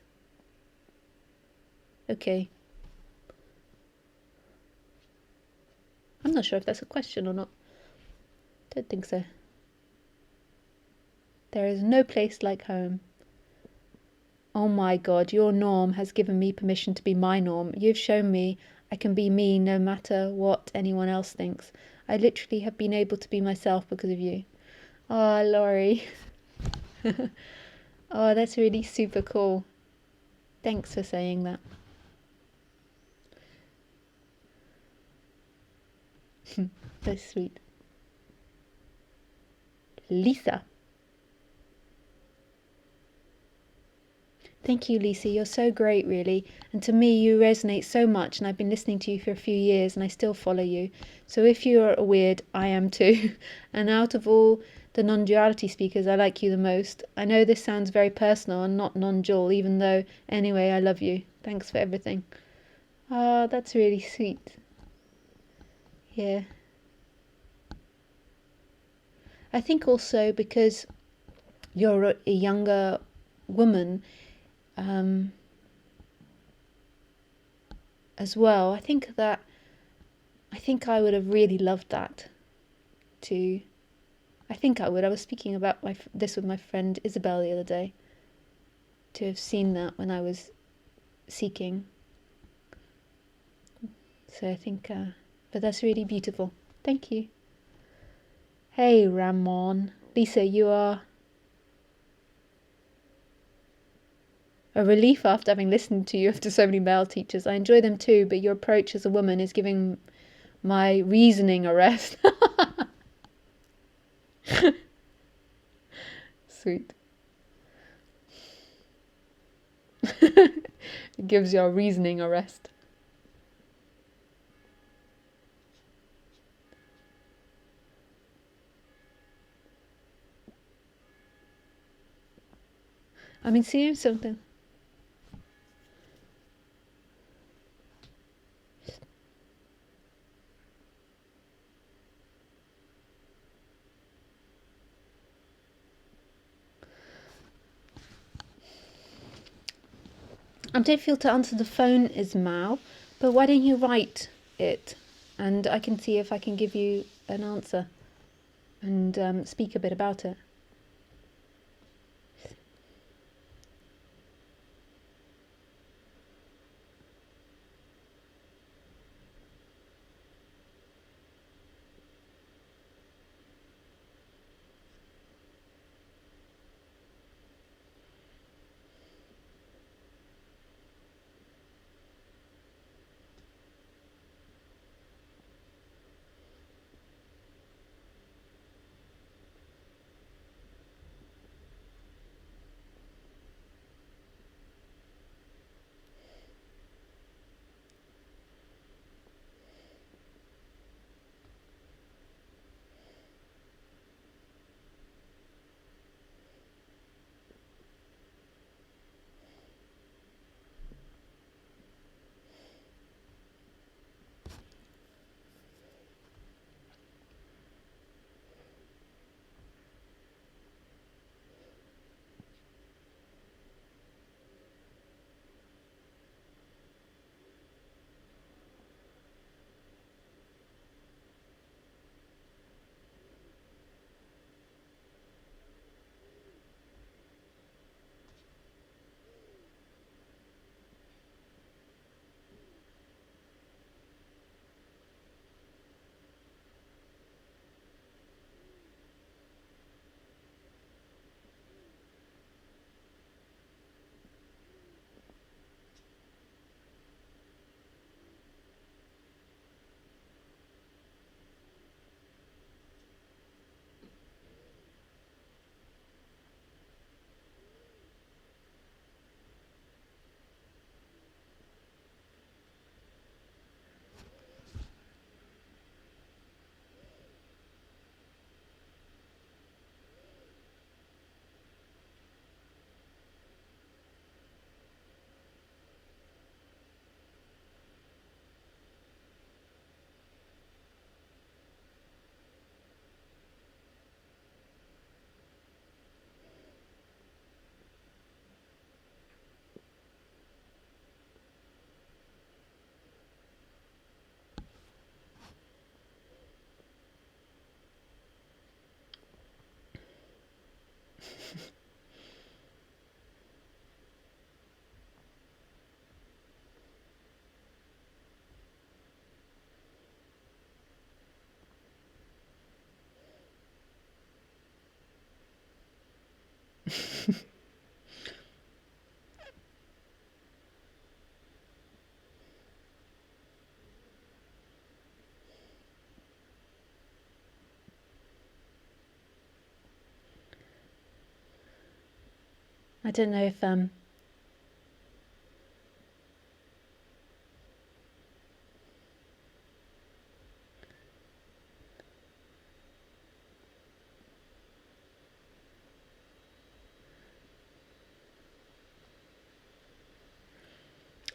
Okay. I'm not sure if that's a question or not. Don't think so. There is no place like home. Oh my God, your norm has given me permission to be my norm. You've shown me I can be me no matter what anyone else thinks. I literally have been able to be myself because of you. Oh, Laurie. Oh, that's really super cool. Thanks for saying that. That's sweet. Lisa. Thank you, Lisa. You're so great, really. And to me, you resonate so much. And I've been listening to you for a few years and I still follow you. So if you're a weird, I am too. And out of all the non duality speakers, I like you the most. I know this sounds very personal and not non dual, even though, anyway, I love you. Thanks for everything. Ah, that's really sweet. Yeah. I think also because you're a younger woman, um, as well. I think I would have really loved that too. I think I would. I was speaking about this with my friend Isabel the other day. To have seen that when I was seeking. So I think, but that's really beautiful. Thank you. Hey, Ramon. Lisa, you are a relief after having listened to you after so many male teachers. I enjoy them too, but your approach as a woman is giving my reasoning a rest. Sweet. It gives your reasoning a rest. I mean, seeing something. I don't feel to answer the phone, Ismail, but why don't you write it? And I can see if I can give you an answer and speak a bit about it.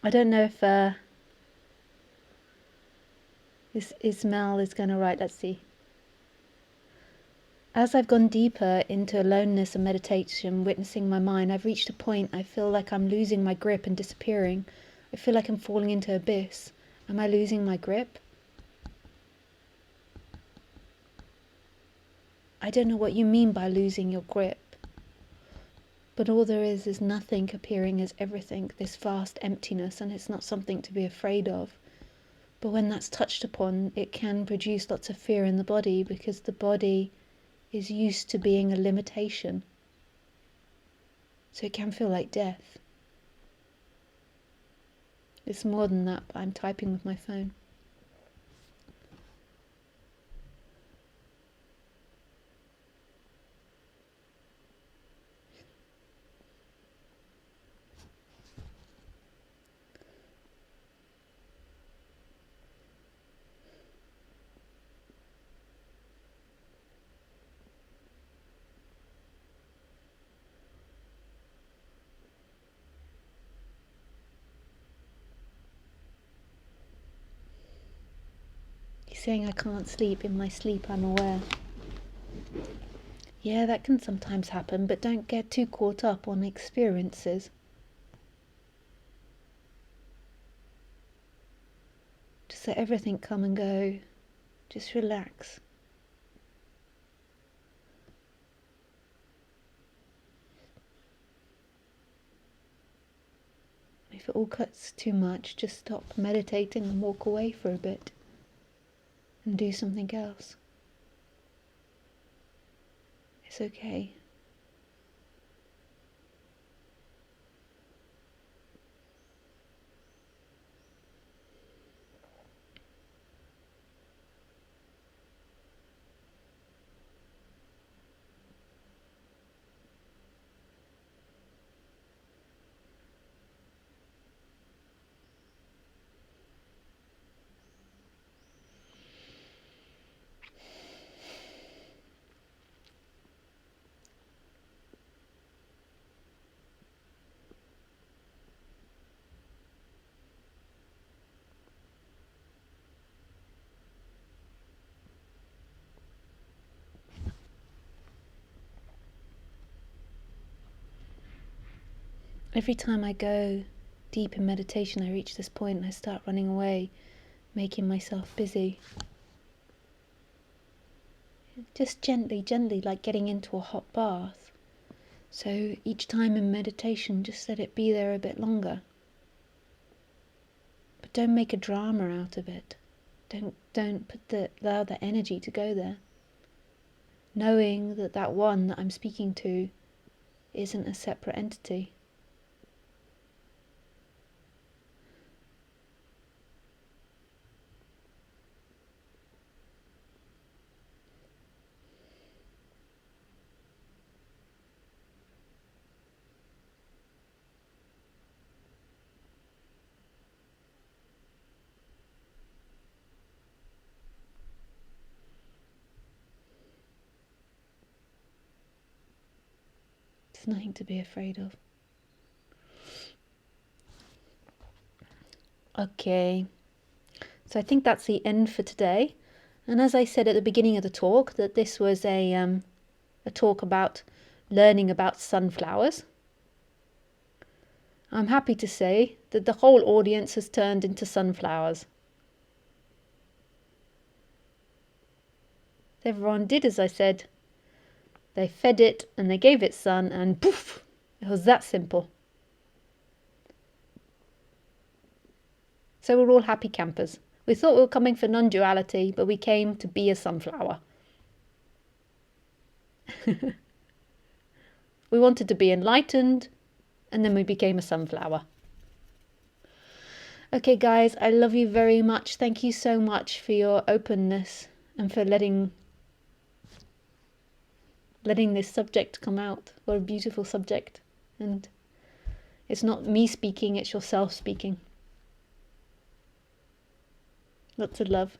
I don't know if Ismail is going to write. Let's see. As I've gone deeper into aloneness and meditation, witnessing my mind, I've reached a point I feel like I'm losing my grip and disappearing. I feel like I'm falling into abyss. Am I losing my grip? I don't know what you mean by losing your grip. But all there is nothing appearing as everything, this vast emptiness, and it's not something to be afraid of. But when that's touched upon, it can produce lots of fear in the body, because the body is used to being a limitation. So it can feel like death. It's more than that, but I'm typing with my phone. He's saying I can't sleep. In my sleep I'm aware. Yeah, that can sometimes happen, but don't get too caught up on experiences. Just let everything come and go. Just relax. If it all cuts too much, just stop meditating and walk away for a bit and do something else. It's okay. Every time I go deep in meditation, I reach this point and I start running away, making myself busy. Just gently, like getting into a hot bath. So each time in meditation, just let it be there a bit longer. But don't make a drama out of it. Don't allow the energy to go there. Knowing that one that I'm speaking to isn't a separate entity. There's nothing to be afraid of. Okay, so I think that's the end for today. And as I said at the beginning of the talk, that this was a talk about learning about sunflowers. I'm happy to say that the whole audience has turned into sunflowers. Everyone did as I said. They fed it and they gave it sun and poof, it was that simple. So we're all happy campers. We thought we were coming for non-duality, but we came to be a sunflower. We wanted to be enlightened, and then we became a sunflower. Okay, guys, I love you very much. Thank you so much for your openness and for letting this subject come out. What a beautiful subject. And it's not me speaking, it's yourself speaking. Lots of love.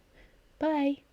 Bye.